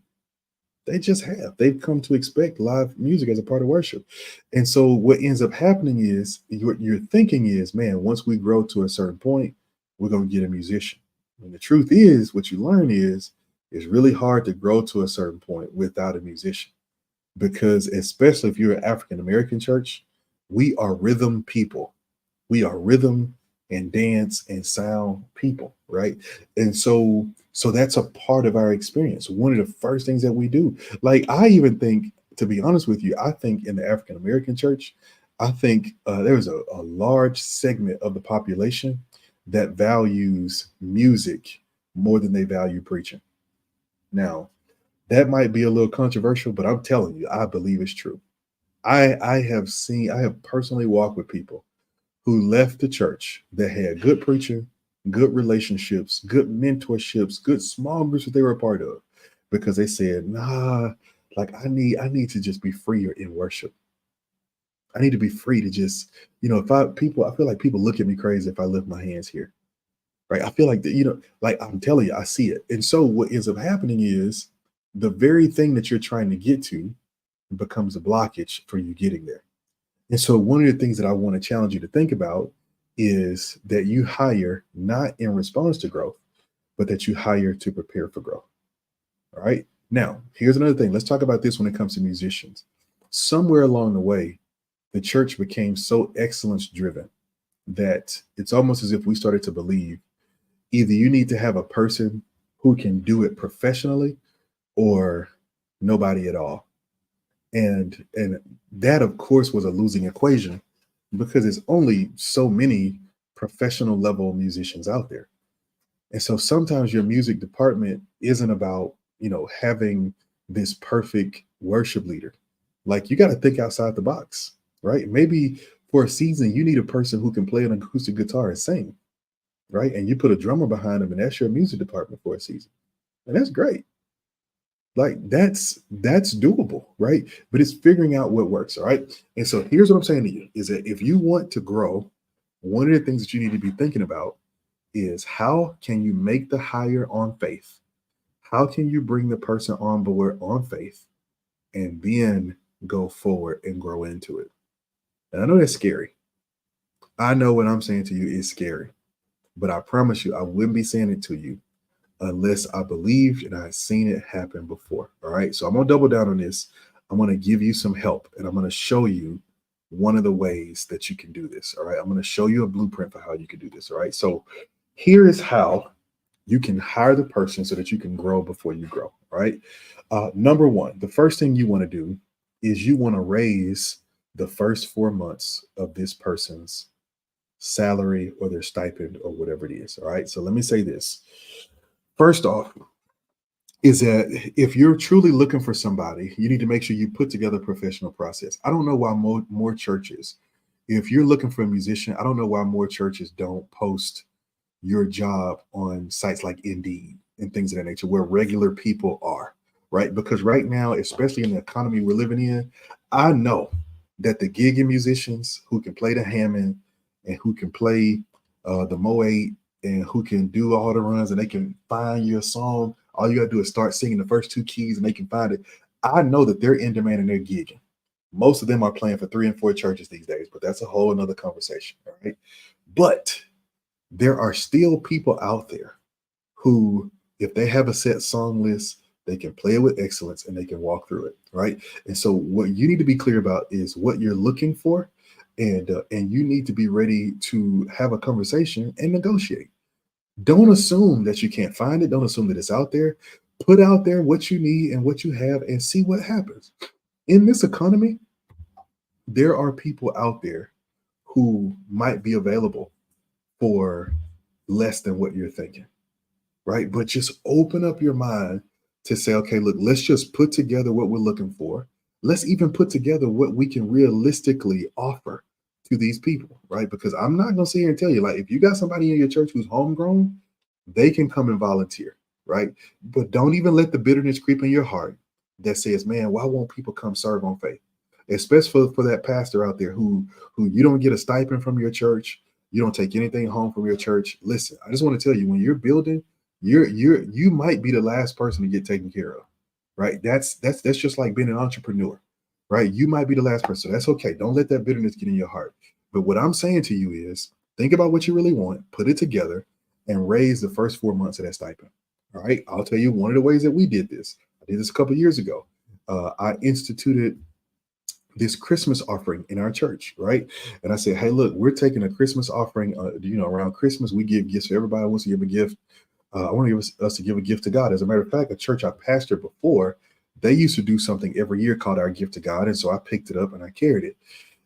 They just have. They've come to expect live music as a part of worship. And so what ends up happening is your thinking is, man, once we grow to a certain point, we're going to get a musician. And the truth is, what you learn is, it's really hard to grow to a certain point without a musician. Because especially if you're an African American church, we are rhythm people. We are rhythm and dance and sound people, right? And so that's a part of our experience. One of the first things that we do, like I even think, to be honest with you, I think in the African American church, I think there's a large segment of the population that values music more than they value preaching. Now, that might be a little controversial, but I'm telling you, I believe it's true. I have personally walked with people who left the church that had good preaching, good relationships, good mentorships, good small groups that they were a part of, because they said, nah, like I need to just be freer in worship. I need to be free to just, I feel like people look at me crazy if I lift my hands here. Right. I feel like that, like I'm telling you, I see it. And so what ends up happening is the very thing that you're trying to get to becomes a blockage for you getting there. And so one of the things that I want to challenge you to think about is that you hire not in response to growth, but that you hire to prepare for growth. All right. Now, here's another thing. Let's talk about this when it comes to musicians. Somewhere along the way, the church became so excellence driven that it's almost as if we started to believe either you need to have a person who can do it professionally or nobody at all. And that, of course, was a losing equation because there's only so many professional level musicians out there. And so sometimes your music department isn't about, having this perfect worship leader. Like you got to think outside the box, right? Maybe for a season, you need a person who can play an acoustic guitar and sing, right? And you put a drummer behind them and that's your music department for a season. And that's great. Like that's doable, right? But it's figuring out what works. All right. And so here's what I'm saying to you is that if you want to grow, one of the things that you need to be thinking about is how can you make the hire on faith? How can you bring the person on board on faith and then go forward and grow into it? And I know that's scary. I know what I'm saying to you is scary, but I promise you, I wouldn't be saying it to you unless I believed and I had seen it happen before. All right. So I'm going to double down on this. I'm going to give you some help and I'm going to show you one of the ways that you can do this. All right. I'm going to show you a blueprint for how you can do this. All right. So here is how You can hire the person so that you can grow before you grow, right? Number one, the first thing you want to do is you want to raise the first 4 months of this person's salary or their stipend or whatever it is. All right. So let me say this. First off, is that if you're truly looking for somebody, you need to make sure you put together a professional process. I don't know why more churches, if you're looking for a musician, I don't know why more churches don't post your job on sites like Indeed and things of that nature where regular people are, right? Because right now, especially in the economy we're living in, I know that the gigging musicians who can play the Hammond and who can play the Mo8 and who can do all the runs and they can find your song. All you got to do is start singing the first two keys and they can find it. I know that they're in demand and they're gigging. Most of them are playing for 3 and 4 churches these days, but that's a whole another conversation, all right? But there are still people out there who, if they have a set song list, they can play it with excellence and they can walk through it, right? And so what you need to be clear about is what you're looking for, and you need to be ready to have a conversation and negotiate. Don't assume that you can't find it. Don't assume that it's out there. Put out there what you need and what you have and see what happens. In this economy, there are people out there who might be available for less than what you're thinking, right? But just open up your mind to say, okay, look, let's just put together what we're looking for. Let's even put together what we can realistically offer to these people, right? Because I'm not going to sit here and tell you, like, if you got somebody in your church who's homegrown, they can come and volunteer, right? But don't even let the bitterness creep in your heart that says, man, why won't people come serve on faith? Especially for that pastor out there who you don't get a stipend from your church, you don't take anything home from your church. Listen, I just want to tell you, when you're building, you might be the last person to get taken care of, right? That's just like being an entrepreneur, right? You might be the last person. So that's okay. Don't let that bitterness get in your heart. But what I'm saying to you is think about what you really want, put it together, and raise the first 4 months of that stipend. All right. I'll tell you one of the ways that we did this. I did this a couple of years ago. I instituted this Christmas offering in our church, right? And I said, hey, look, we're taking a Christmas offering. Around Christmas, we give gifts. So everybody wants to give a gift. I want to give us to give a gift to God. As a matter of fact, a church I pastored before, they used to do something every year called our gift to God. And so I picked it up and I carried it.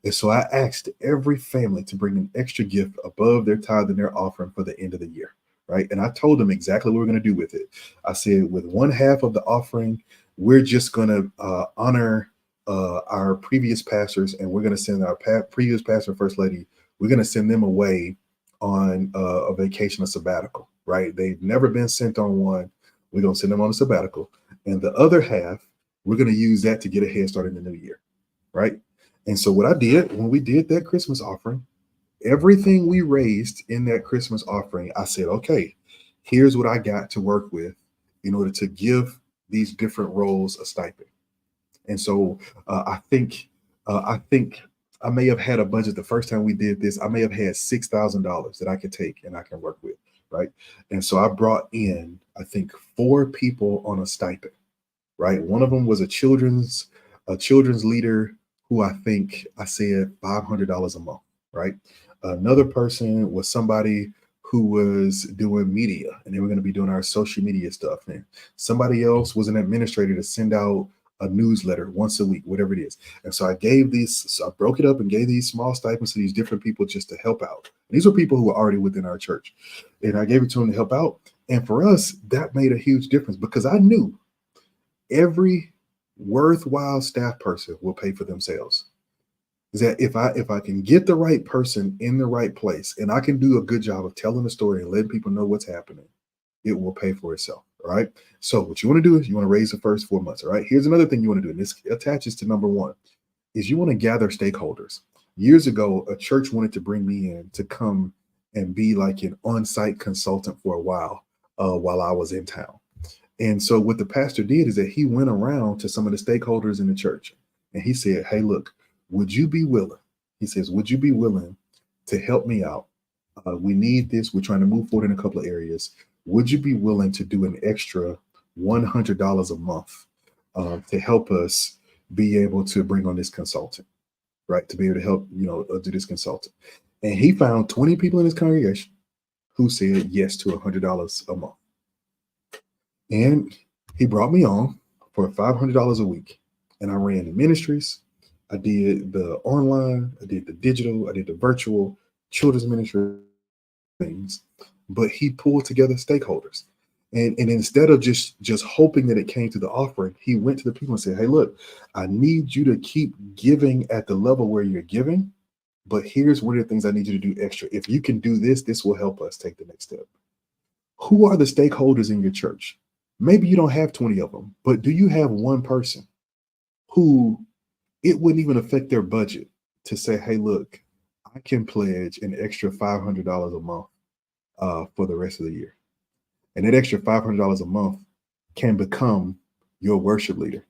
And so I asked every family to bring an extra gift above their tithe and their offering for the end of the year, right? And I told them exactly what we're going to do with it. I said, with one half of the offering, we're just going to honor our previous pastors, and we're going to send our previous pastor, first lady, we're going to send them away on a vacation, a sabbatical, right? They've never been sent on one. We're going to send them on a sabbatical. And the other half, we're going to use that to get a head start in the new year, right? And so what I did when we did that Christmas offering, everything we raised in that Christmas offering, I said, okay, here's what I got to work with in order to give these different roles a stipend. And so I think I may have had a budget the first time we did this. I may have had $6,000 that I could take and I can work with, right? And so I brought in, I think, 4 people on a stipend, right? One of them was a children's leader who I think I said $500 a month, right? Another person was somebody who was doing media, and they were going to be doing our social media stuff. And somebody else was an administrator to send out a newsletter once a week, whatever it is. And so I broke it up and gave these small stipends to these different people just to help out. And these were people who were already within our church. And I gave it to them to help out. And for us, that made a huge difference because I knew every worthwhile staff person will pay for themselves. Is that if I can get the right person in the right place and I can do a good job of telling the story and letting people know what's happening, it will pay for itself. All right. So what you want to do is you want to raise the first 4 months. All right. Here's another thing you want to do. And this attaches to number one is you want to gather stakeholders. Years ago, a church wanted to bring me in to come and be like an on-site consultant for a while I was in town. And so what the pastor did is that he went around to some of the stakeholders in the church and he said, hey, look, would you be willing? He says, would you be willing to help me out? We need this. We're trying to move forward in a couple of areas. Would you be willing to do an extra $100 a month to help us be able to bring on this consultant, right? To be able to help, do this consultant. And he found 20 people in his congregation who said yes to $100 a month. And he brought me on for $500 a week. And I ran the ministries. I did the online, I did the digital, I did the virtual, children's ministry things. But he pulled together stakeholders. And instead of just hoping that it came to the offering, he went to the people and said, hey, look, I need you to keep giving at the level where you're giving. But here's one of the things I need you to do extra. If you can do this, this will help us take the next step. Who are the stakeholders in your church? Maybe you don't have 20 of them, but do you have one person who it wouldn't even affect their budget to say, hey, look, I can pledge an extra $500 a month for the rest of the year. And that extra $500 a month can become your worship leader,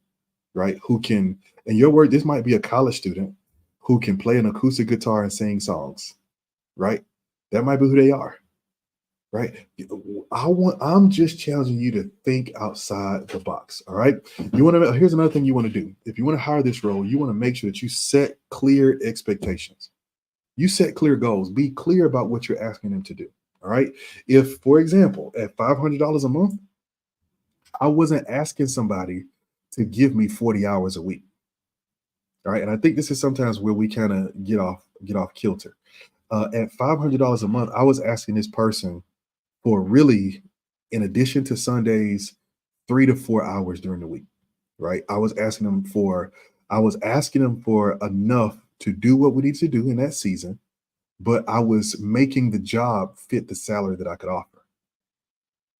right? Who can, and your word, this might be a college student who can play an acoustic guitar and sing songs, right? That might be who they are, right? I'm just challenging you to think outside the box. All right. Here's another thing you want to do. If you want to hire this role, you want to make sure that you set clear expectations. You set clear goals. Be clear about what you're asking them to do. All right. If, for example, at $500 a month, I wasn't asking somebody to give me 40 hours a week. All right. And I think this is sometimes where we kind of get off kilter. At $500 a month, I was asking this person for really, in addition to Sundays, 3 to 4 hours during the week, right? I was asking them for enough to do what we need to do in that season, but I was making the job fit the salary that I could offer.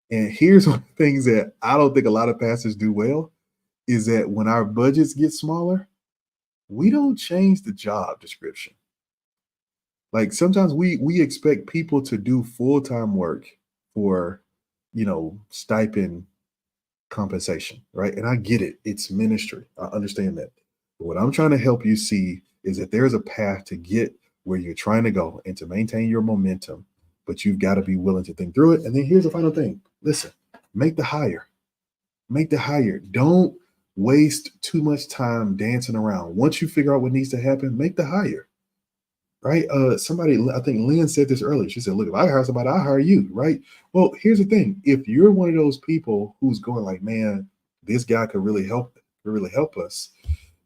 And here's one of the things that I don't think a lot of pastors do well is that when our budgets get smaller, we don't change the job description. Like sometimes we expect people to do full-time work for, stipend compensation, right? And I get it. It's ministry. I understand that. But what I'm trying to help you see is that there's a path to get where you're trying to go and to maintain your momentum, but you've got to be willing to think through it. And then here's the final thing. Listen, make the hire. Make the hire. Don't waste too much time dancing around. Once you figure out what needs to happen, make the hire. Right? Somebody, I think Lynn said this earlier. She said, look, if I hire somebody, I hire you, right? Well, here's the thing. If you're one of those people who's going like, man, this guy could really help us,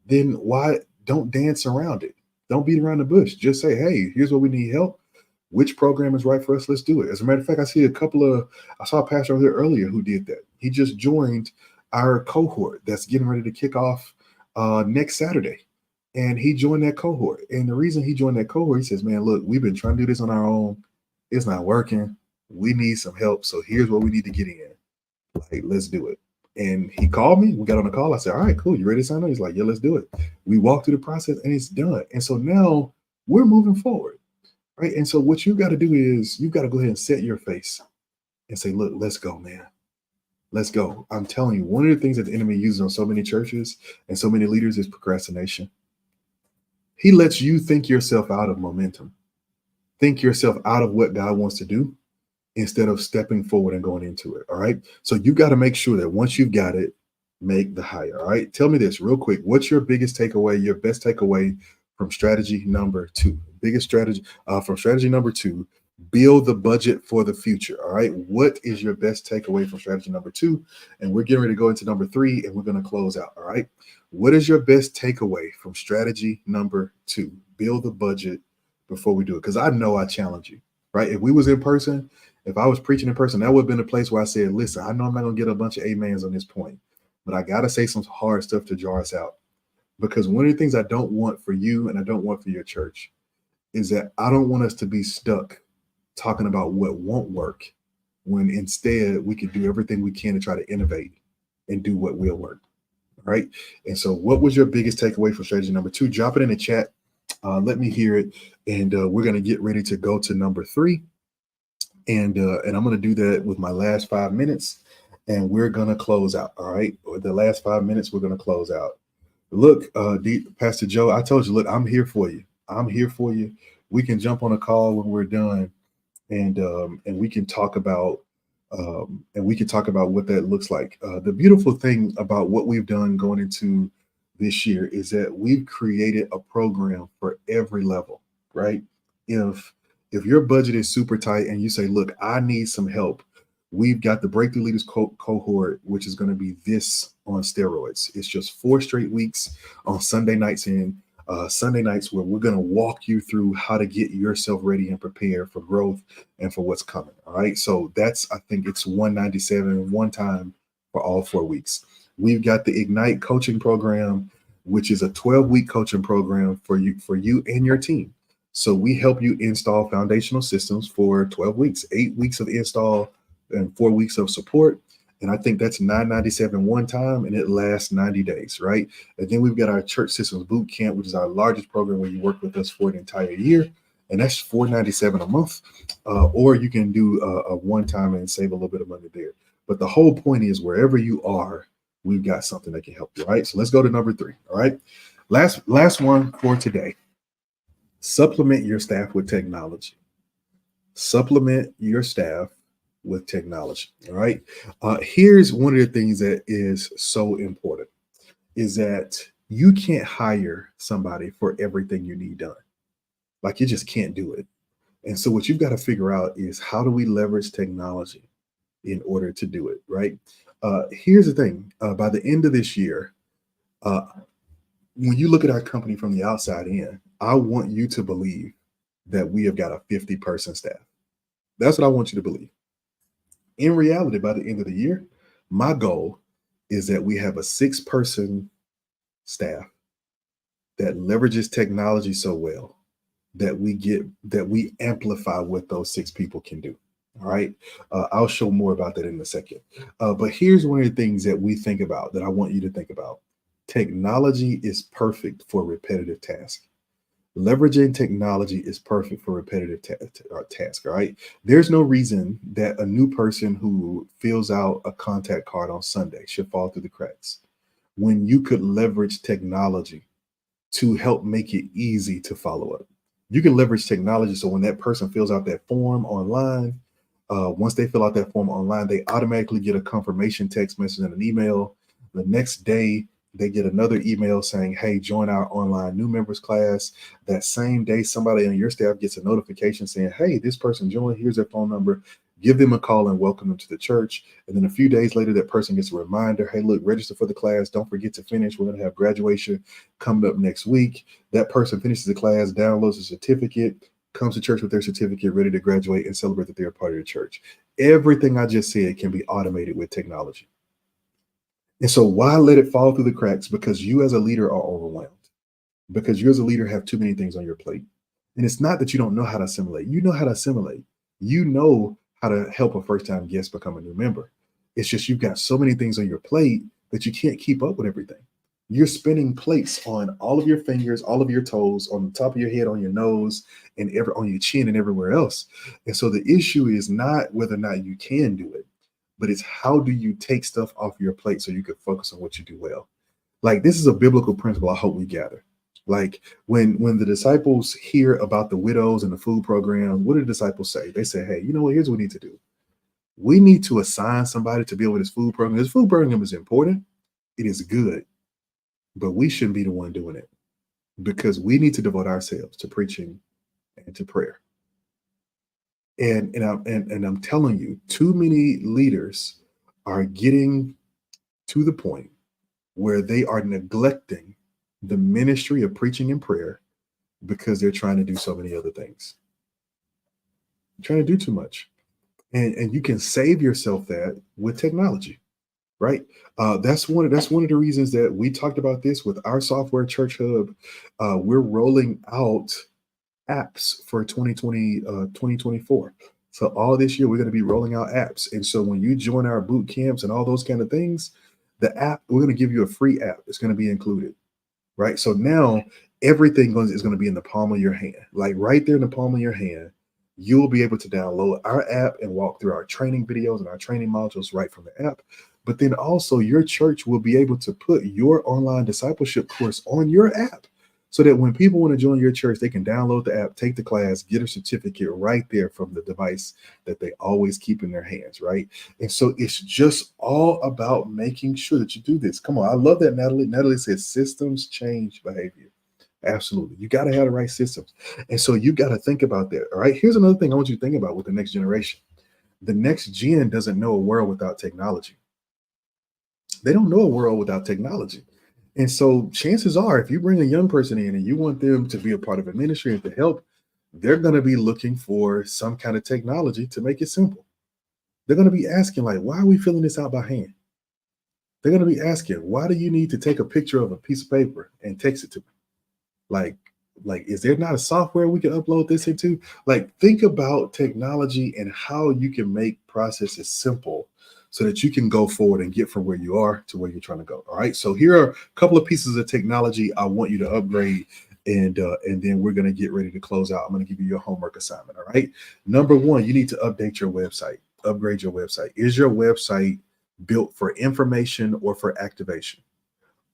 then why don't dance around it? Don't beat around the bush. Just say, hey, here's what we need help. Which program is right for us? Let's do it. As a matter of fact, I saw a pastor over there earlier who did that. He just joined our cohort that's getting ready to kick off next Saturday. And he joined that cohort. And the reason he joined that cohort, he says, man, look, we've been trying to do this on our own. It's not working. We need some help. So here's what we need to get in. Like, let's do it. And he called me. We got on the call. I said, all right, cool. You ready to sign up? He's like, yeah, let's do it. We walked through the process and it's done. And so now we're moving forward. Right. And so what you got to do is you got to go ahead and set your face and say, look, let's go, man. Let's go. I'm telling you, one of the things that the enemy uses on so many churches and so many leaders is procrastination. He lets you think yourself out of momentum, think yourself out of what God wants to do instead of stepping forward and going into it. All right. So you got to make sure that once you've got it, make the hire. All right. Tell me this real quick. What's your biggest takeaway, your best takeaway from strategy number 2? Biggest strategy from strategy number 2, build the budget for the future. All right. What is your best takeaway from strategy number 2? And we're getting ready to go into number 3 and we're going to close out. All right. What is your best takeaway from strategy number 2? Build the budget before we do it. Because I know I challenge you, right? If we was in person, if I was preaching in person, that would have been a place where I said, listen, I know I'm not going to get a bunch of amens on this point, but I got to say some hard stuff to draw us out. Because one of the things I don't want for you and I don't want for your church is that I don't want us to be stuck talking about what won't work when instead we could do everything we can to try to innovate and do what will work. All right. And so what was your biggest takeaway from strategy number 2? Drop it in the chat. Let me hear it. And we're going to get ready to go to number 3. And I'm going to do that with my last 5 minutes. And we're going to close out. All right. With the last 5 minutes, we're going to close out. Look, Pastor Joe, I told you, look, I'm here for you. I'm here for you. We can jump on a call when we're done and we can talk about what that looks like. The beautiful thing about what we've done going into this year is that we've created a program for every level, right? If your budget is super tight and you say, look, I need some help We've got the Breakthrough Leaders cohort, which is going to be this on steroids. It's just 4 straight weeks on Sunday nights where we're going to walk you through how to get yourself ready and prepared for growth and for what's coming. All right. So I think it's 197 one time for all 4 weeks. We've got the Ignite coaching program, which is a 12-week coaching program for you and your team. So we help you install foundational systems for 12 weeks, 8 weeks of install and 4 weeks of support. And I think that's 997 one time, and it lasts 90 days, right? And then we've got our church systems boot camp, which is our largest program where you work with us for an entire year. And that's 497 a month. Or you can do a one time and save a little bit of money there. But the whole point is wherever you are, we've got something that can help you. All right. So let's go to number 3. All right. Last one for today. Supplement your staff with technology. Supplement your staff with technology. All right. Here's one of the things that is so important is that you can't hire somebody for everything you need done. Like you just can't do it. And so what you've got to figure out is how do we leverage technology in order to do it, right? Here's the thing. By the end of this year, uh, when you look at our company from the outside in, I want you to believe that we have got a 50-person staff. That's what I want you to believe. In reality, by the end of the year, my goal is that we have a 6-person staff that leverages technology so well that we amplify what those 6 people can do. All right. I'll show more about that in a second. But here's one of the things that we think about that I want you to think about. Technology is perfect for repetitive tasks. Leveraging technology is perfect for repetitive task. All right. There's no reason that a new person who fills out a contact card on Sunday should fall through the cracks when you could leverage technology to help make it easy to follow up. You can leverage technology so when that person fills out that form online, once they fill out that form online, they automatically get a confirmation text message and an email. The next day, they get another email saying, hey, join our online new members class. That same day, somebody on your staff gets a notification saying, hey, this person joined. Here's their phone number. Give them a call and welcome them to the church. And then a few days later, that person gets a reminder, hey, look, register for the class. Don't forget to finish. We're going to have graduation coming up next week. That person finishes the class, downloads a certificate, comes to church with their certificate, ready to graduate and celebrate that they're a part of the church. Everything I just said can be automated with technology. And so why let it fall through the cracks? Because you as a leader are overwhelmed. Because you as a leader have too many things on your plate. And it's not that you don't know how to assimilate. You know how to assimilate. You know how to help a first-time guest become a new member. It's just you've got so many things on your plate that you can't keep up with everything. You're spinning plates on all of your fingers, all of your toes, on the top of your head, on your nose, and on your chin and everywhere else. And so the issue is not whether or not you can do it, but it's how do you take stuff off your plate so you can focus on what you do well. Like this is a biblical principle I hope we gather. Like when the disciples hear about the widows and the food program, what do the disciples say? They say, hey, you know what, here's what we need to do. We need to assign somebody to be with this food program. This food program is important. It is good, but we shouldn't be the one doing it because we need to devote ourselves to preaching and to prayer. And I'm telling you, too many leaders are getting to the point where they are neglecting the ministry of preaching and prayer because they're trying to do so many other things. They're trying to do too much. And you can save yourself that with technology, right? That's one of the reasons that we talked about this with our software Church Hub. We're rolling out apps for 2024. So all this year, we're going to be rolling out apps. And so when you join our boot camps and all those kind of things, the app, we're going to give you a free app. It's going to be included, right? So now everything is going to be in the palm of your hand, like right there in the palm of your hand. You'll be able to download our app and walk through our training videos and our training modules right from the app. But then also your church will be able to put your online discipleship course on your app so that when people want to join your church, they can download the app, take the class, get a certificate right there from the device that they always keep in their hands, right? And so it's just all about making sure that you do this. Come on, I love that, Natalie. Natalie says systems change behavior. Absolutely. You got to have the right systems. And so you got to think about that. All right. Here's another thing I want you to think about with the next generation. The next gen doesn't know a world without technology. They don't know a world without technology. And so chances are, if you bring a young person in and you want them to be a part of a ministry and to help, they're going to be looking for some kind of technology to make it simple. They're going to be asking, like, why are we filling this out by hand? They're going to be asking, why do you need to take a picture of a piece of paper and text it to me? Like, is there not a software we can upload this into? Like, think about technology and how you can make processes simple so that you can go forward and get from where you are to where you're trying to go. All right. So here are a couple of pieces of technology I want you to upgrade, and then we're going to get ready to close out. I'm going to give you your homework assignment. All right. Number one, you need to update your website. Upgrade your website. Is your website built for information or for activation?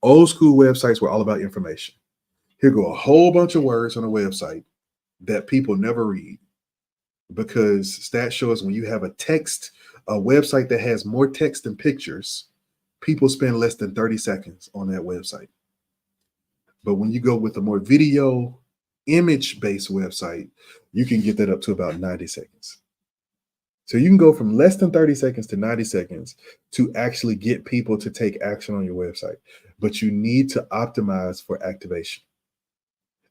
Old school websites were all about information. Here go a whole bunch of words on a website that people never read, because stats show us when you have a website that has more text than pictures, people spend less than 30 seconds on that website. But when you go with a more video, image-based website, you can get that up to about 90 seconds. So you can go from less than 30 seconds to 90 seconds to actually get people to take action on your website. But you need to optimize for activation.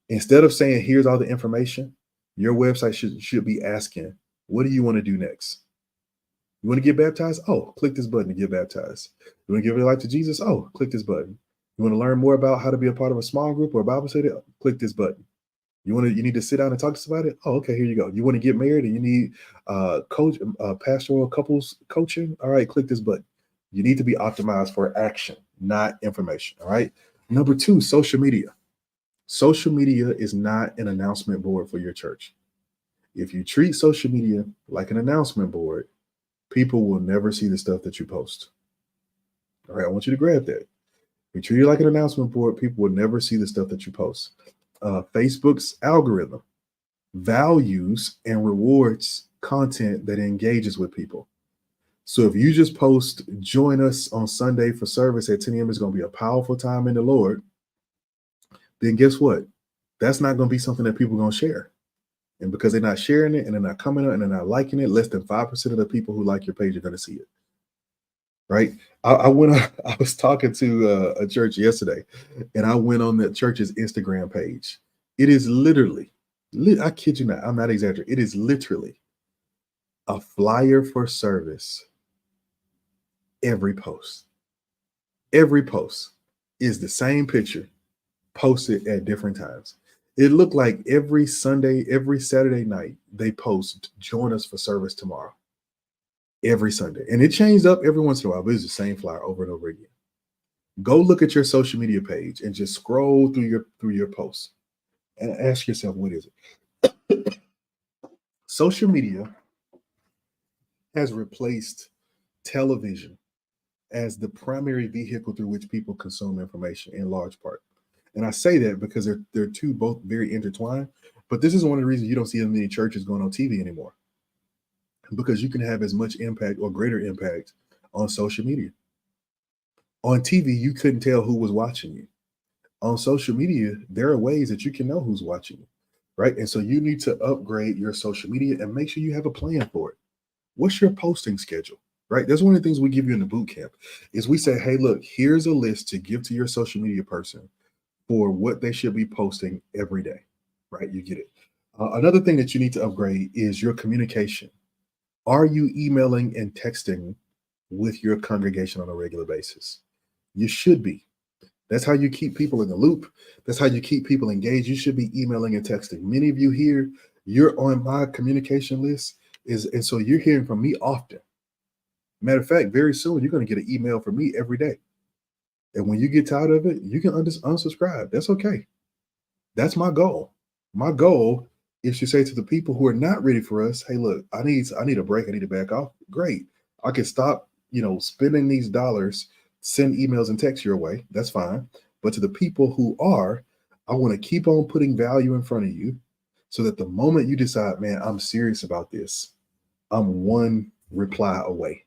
Instead of saying, here's all the information, your website should be asking, what do you want to do next? You want to get baptized? Oh, click this button to get baptized. You want to give your life to Jesus? Oh, click this button. You want to learn more about how to be a part of a small group or a Bible study? Oh, click this button. You need to sit down and talk to somebody? Oh, okay, here you go. You want to get married and you need pastoral couples coaching? All right, click this button. You need to be optimized for action, not information. All right. Number two, social media. Social media is not an announcement board for your church. If you treat social media like an announcement board, people will never see the stuff that you post. All right, I want you to grab that. If you treat it like an announcement board, people will never see the stuff that you post. Facebook's algorithm values and rewards content that engages with people. So if you just post, join us on Sunday for service at 10 a.m., it's going to be a powerful time in the Lord, then guess what? That's not going to be something that people are going to share. And because they're not sharing it and they're not coming up and they're not liking it, less than 5% of the people who like your page are going to see it. Right? I was talking to a church yesterday, and I went on that church's Instagram page. It is literally, I kid you not, I'm not exaggerating. It is literally a flyer for service. Every post is the same picture posted at different times. It looked like every Sunday, every Saturday night, they post, join us for service tomorrow. Every Sunday. And it changed up every once in a while, but it's the same flyer over and over again. Go look at your social media page and just scroll through your posts and ask yourself, what is it? Social media has replaced television as the primary vehicle through which people consume information in large part. And I say that because they're two both very intertwined. But this is one of the reasons you don't see as many churches going on TV anymore, because you can have as much impact or greater impact on social media. On TV, you couldn't tell who was watching you. On social media, there are ways that you can know who's watching you, right? And so you need to upgrade your social media and make sure you have a plan for it. What's your posting schedule, right? That's one of the things we give you in the boot camp is we say, hey, look, here's a list to give to your social media person for what they should be posting every day, right? You get it. Another thing that you need to upgrade is your communication. Are you emailing and texting with your congregation on a regular basis? You should be. That's how you keep people in the loop. That's how you keep people engaged. You should be emailing and texting. Many of you here, you're on my communication list, and so you're hearing from me often. Matter of fact, very soon you're going to get an email from me every day. And when you get tired of it, you can unsubscribe. That's okay. That's my goal. My goal is to say to the people who are not ready for us, hey, look, I need a break. I need to back off. Great. I can stop, spending these dollars, send emails and texts your way. That's fine. But to the people who are, I want to keep on putting value in front of you so that the moment you decide, man, I'm serious about this, I'm one reply away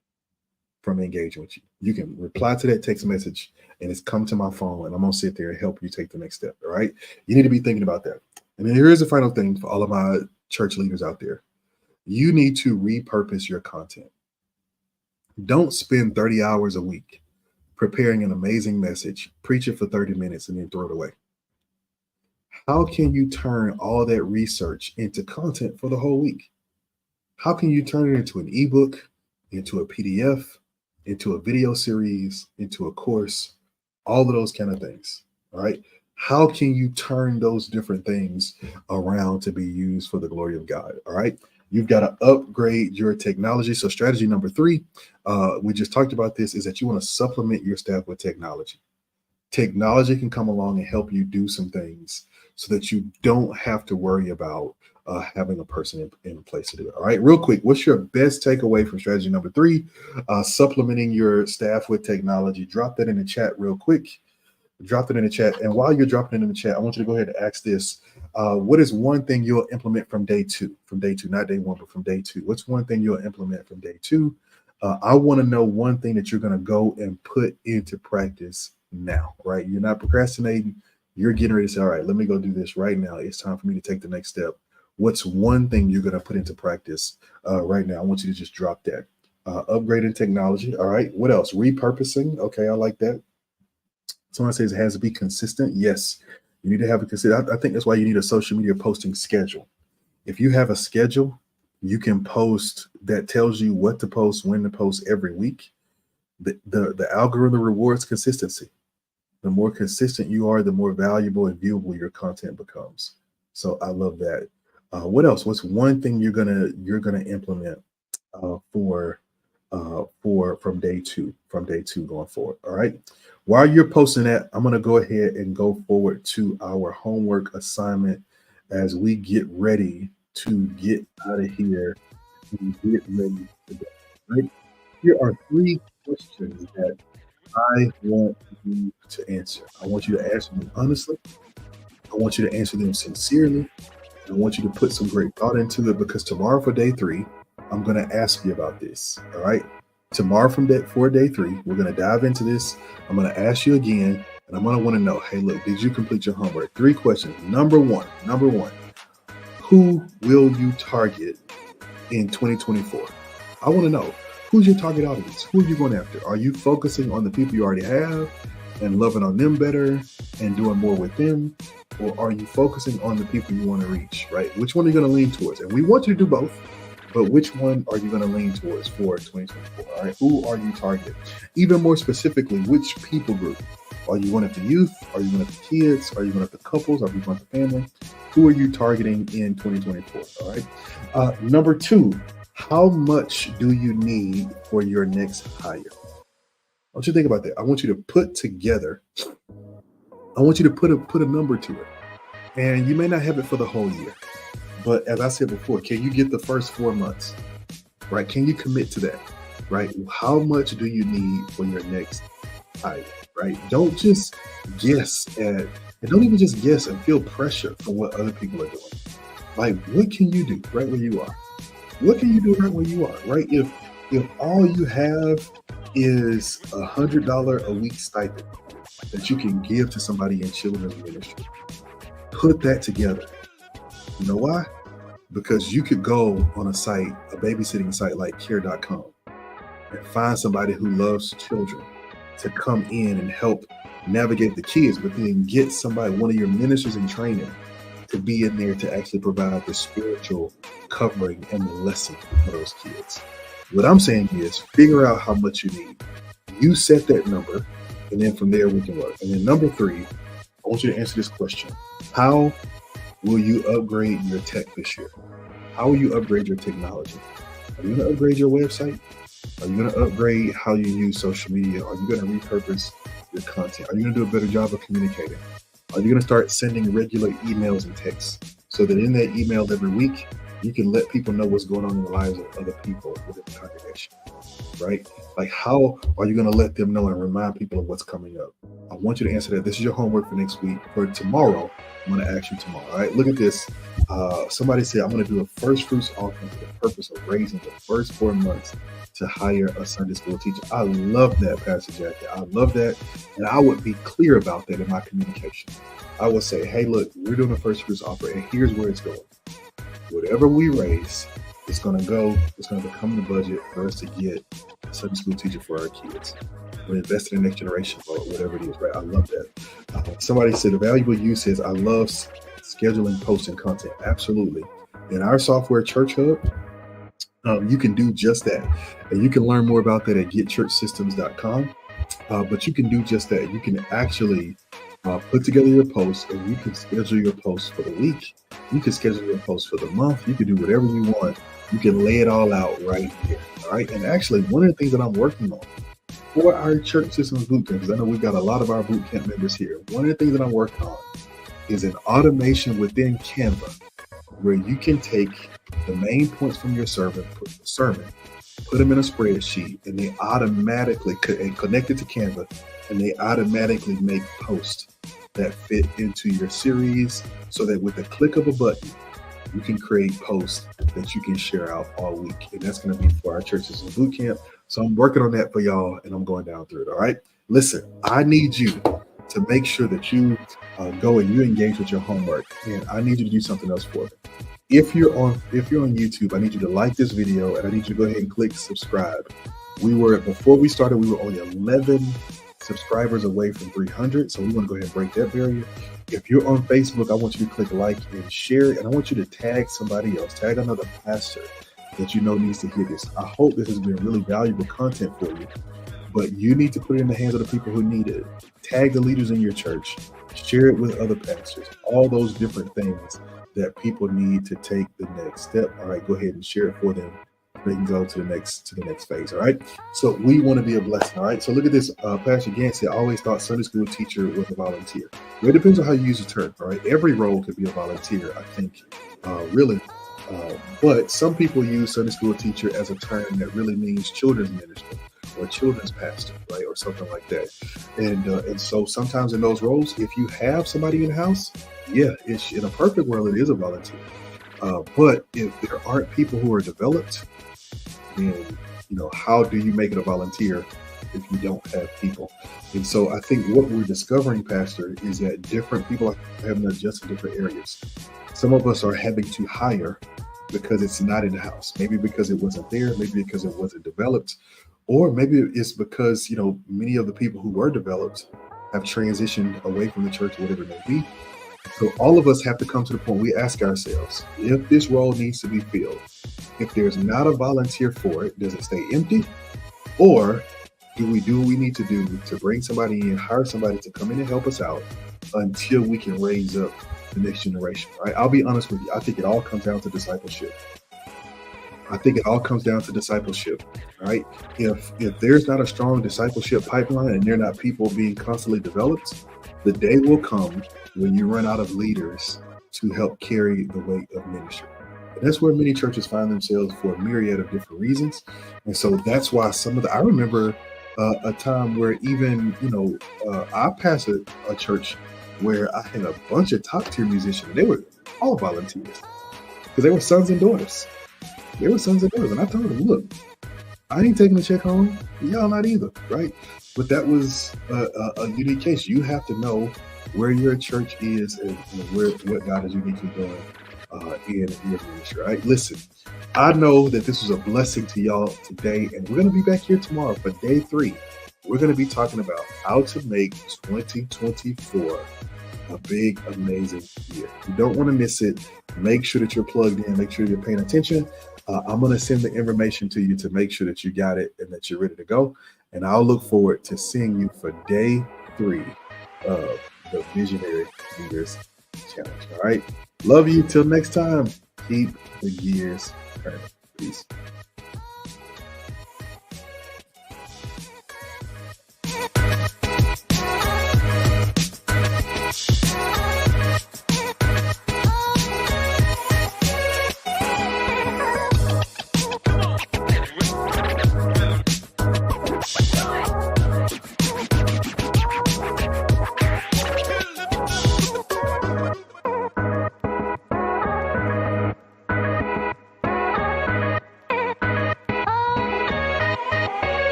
from engaging with you. You can reply to that text message and it's come to my phone, and I'm going to sit there and help you take the next step. All right. You need to be thinking about that. And then here's the final thing for all of my church leaders out there. You need to repurpose your content. Don't spend 30 hours a week preparing an amazing message, preach it for 30 minutes, and then throw it away. How can you turn all that research into content for the whole week? How can you turn it into an ebook, into a PDF, into a video series, into a course, all of those kind of things? All right. How can you turn those different things around to be used for the glory of God? All right. You've got to upgrade your technology. So, strategy number 3, we just talked about this, is that you want to supplement your staff with technology. Technology can come along and help you do some things so that you don't have to worry about having a person in place to do it. All right, real quick, what's your best takeaway from strategy number 3? Supplementing your staff with technology. Drop that in the chat real quick. Drop it in the chat. And while you're dropping it in the chat, I want you to go ahead and ask this. What is one thing you'll implement from day 2? From day 2, not day 1, but from day 2. What's one thing you'll implement from day 2? I want to know one thing that you're going to go and put into practice now, right? You're not procrastinating. You're getting ready to say, all right, let me go do this right now. It's time for me to take the next step. What's one thing you're going to put into practice right now? I want you to just drop that. Upgrading technology. All right. What else? Repurposing. Okay. I like that. Someone says it has to be consistent. Yes. You need to have a consistent. I think that's why you need a social media posting schedule. If you have a schedule, you can post that tells you what to post, when to post every week. The algorithm rewards consistency. The more consistent you are, the more valuable and viewable your content becomes. So I love that. What else? What's one thing you're gonna implement from day two going forward? All right. While you're posting that, I'm gonna go ahead and go forward to our homework assignment as we get ready to get out of here and get ready to go. Right. Here are 3 questions that I want you to answer. I want you to answer them honestly. I want you to answer them sincerely. And I want you to put some great thought into it, because tomorrow for day 3, I'm going to ask you about this. All right. Tomorrow for day 3, we're going to dive into this. I'm going to ask you again, and I'm going to want to know, hey, look, did you complete your homework? 3 questions. Number one, who will you target in 2024? I want to know. Who's your target audience? Who are you going after? Are you focusing on the people you already have and loving on them better and doing more with them? Or are you focusing on the people you want to reach, right? Which one are you going to lean towards? And we want you to do both, but which one are you going to lean towards for 2024? All right, who are you targeting? Even more specifically, which people group? Are you going after youth? Are you going after kids? Are you going after couples? Are you going after family? Who are you targeting in 2024? All right. Number 2. How much do you need for your next hire? I want you to think about that. I want you to put together, I want you to put a number to it. And you may not have it for the whole year. But as I said before, can you get the first 4 months? Right? Can you commit to that? Right? How much do you need for your next hire? Right? Don't just guess at, and don't even just guess and feel pressure from what other people are doing. Like, what can you do right where you are? What can you do right where you are, right? If all you have is $100 a week stipend that you can give to somebody in children's ministry, put that together. You know why? Because you could go on a site, a babysitting site like care.com, and find somebody who loves children to come in and help navigate the kids, but then get somebody, one of your ministers in training, to be in there to actually provide the spiritual covering and the lesson for those kids. What I'm saying is figure out how much you need. You set that number, and then from there we can work. And then number 3, I want you to answer this question. How will you upgrade your tech this year? How will you upgrade your technology? Are you going to upgrade your website? Are you going to upgrade how you use social media? Are you going to repurpose your content? Are you going to do a better job of communicating? Are you going to start sending regular emails and texts so that in that email every week, you can let people know what's going on in the lives of other people within the congregation, right? Like, how are you going to let them know and remind people of what's coming up? I want you to answer that. This is your homework for next week. For tomorrow, I'm going to ask you tomorrow, all right? Look at this. Somebody said, I'm going to do a first fruits offering for the purpose of raising the first 4 months to hire a Sunday school teacher. I love that, Pastor Jackie. I love that. And I would be clear about that in my communication. I would say, hey, look, we're doing a first fruits offer, and here's where it's going. Whatever we raise, It's going to become the budget for us to get a Sunday school teacher for our kids. We're investing in the next generation or whatever it is, right? I love that. Somebody said a valuable use says, I love scheduling posts and content. Absolutely. In our software, Church Hub, you can do just that. And you can learn more about that at getchurchsystems.com. But you can do just that. You can actually put together your posts, and you can schedule your posts for the week. You can schedule your posts for the month. You can do whatever you want. You can lay it all out right here. All right. And actually, one of the things that I'm working on for our Church Systems Bootcamp, because I know we've got a lot of our bootcamp members here. One of the things that I'm working on is an automation within Canva where you can take the main points from your sermon, put them in a spreadsheet, and they automatically connect it to Canva, and they automatically make posts that fit into your series, so that with the click of a button, you can create posts that you can share out all week. And that's going to be for our Church Systems Bootcamp. So I'm working on that for y'all, and I'm going down through it. All right. Listen, I need you to make sure that you go and you engage with your homework, and I need you to do something else for me. If you're on YouTube, I need you to like this video, and I need you to go ahead and click subscribe. Before we started, we were only 11 subscribers away from 300. So we want to go ahead and break that barrier. If you're on Facebook, I want you to click like and share, and I want you to tag somebody else, tag another pastor that you know needs to hear this. I hope this has been really valuable content for you, but you need to put it in the hands of the people who need it. Tag the leaders in your church, share it with other pastors, all those different things that people need to take the next step. All right, go ahead and share it for them. They can go to the next phase. All right. So we want to be a blessing. All right. So look at this. Pastor Gansey always thought Sunday school teacher was a volunteer. Well, it depends on how you use the term. All right. Every role could be a volunteer, I think, really. But some people use Sunday school teacher as a term that really means children's minister or children's pastor, right, or something like that. And so sometimes in those roles, if you have somebody in the house, yeah, it's in a perfect world, it is a volunteer. But if there aren't people who are developed, then, how do you make it a volunteer if you don't have people? And so I think what we're discovering, Pastor, is that different people are having to adjust in different areas. Some of us are having to hire because it's not in the house. Maybe because it wasn't there, maybe because it wasn't developed, or maybe it's because, many of the people who were developed have transitioned away from the church, whatever it may be. So all of us have to come to the point we ask ourselves, if this role needs to be filled, if there's not a volunteer for it, does it stay empty? Or do we do what we need to do to bring somebody in, hire somebody to come in and help us out until we can raise up the next generation, right? I'll be honest with you. I think it all comes down to discipleship. Right? If there's not a strong discipleship pipeline and there are not people being constantly developed, the day will come when you run out of leaders to help carry the weight of ministry. And that's where many churches find themselves for a myriad of different reasons. And so that's why I remember a time where even, I pastored a church where I had a bunch of top tier musicians. They were all volunteers because they were sons and daughters. And I told them, look, I ain't taking a check home. Y'all not either, right? But that was a unique case. You have to know where your church is and what God is uniquely doing in your ministry, right? Listen, I know that this was a blessing to y'all today, and we're going to be back here tomorrow for day 3. We're going to be talking about how to make 2024 a big, amazing year. You don't want to miss it. Make sure that you're plugged in. Make sure you're paying attention. I'm going to send the information to you to make sure that you got it and that you're ready to go. And I'll look forward to seeing you for day 3 of the Visionary Leaders Challenge. All right. Love you. Till next time. Keep the gears turning. Peace.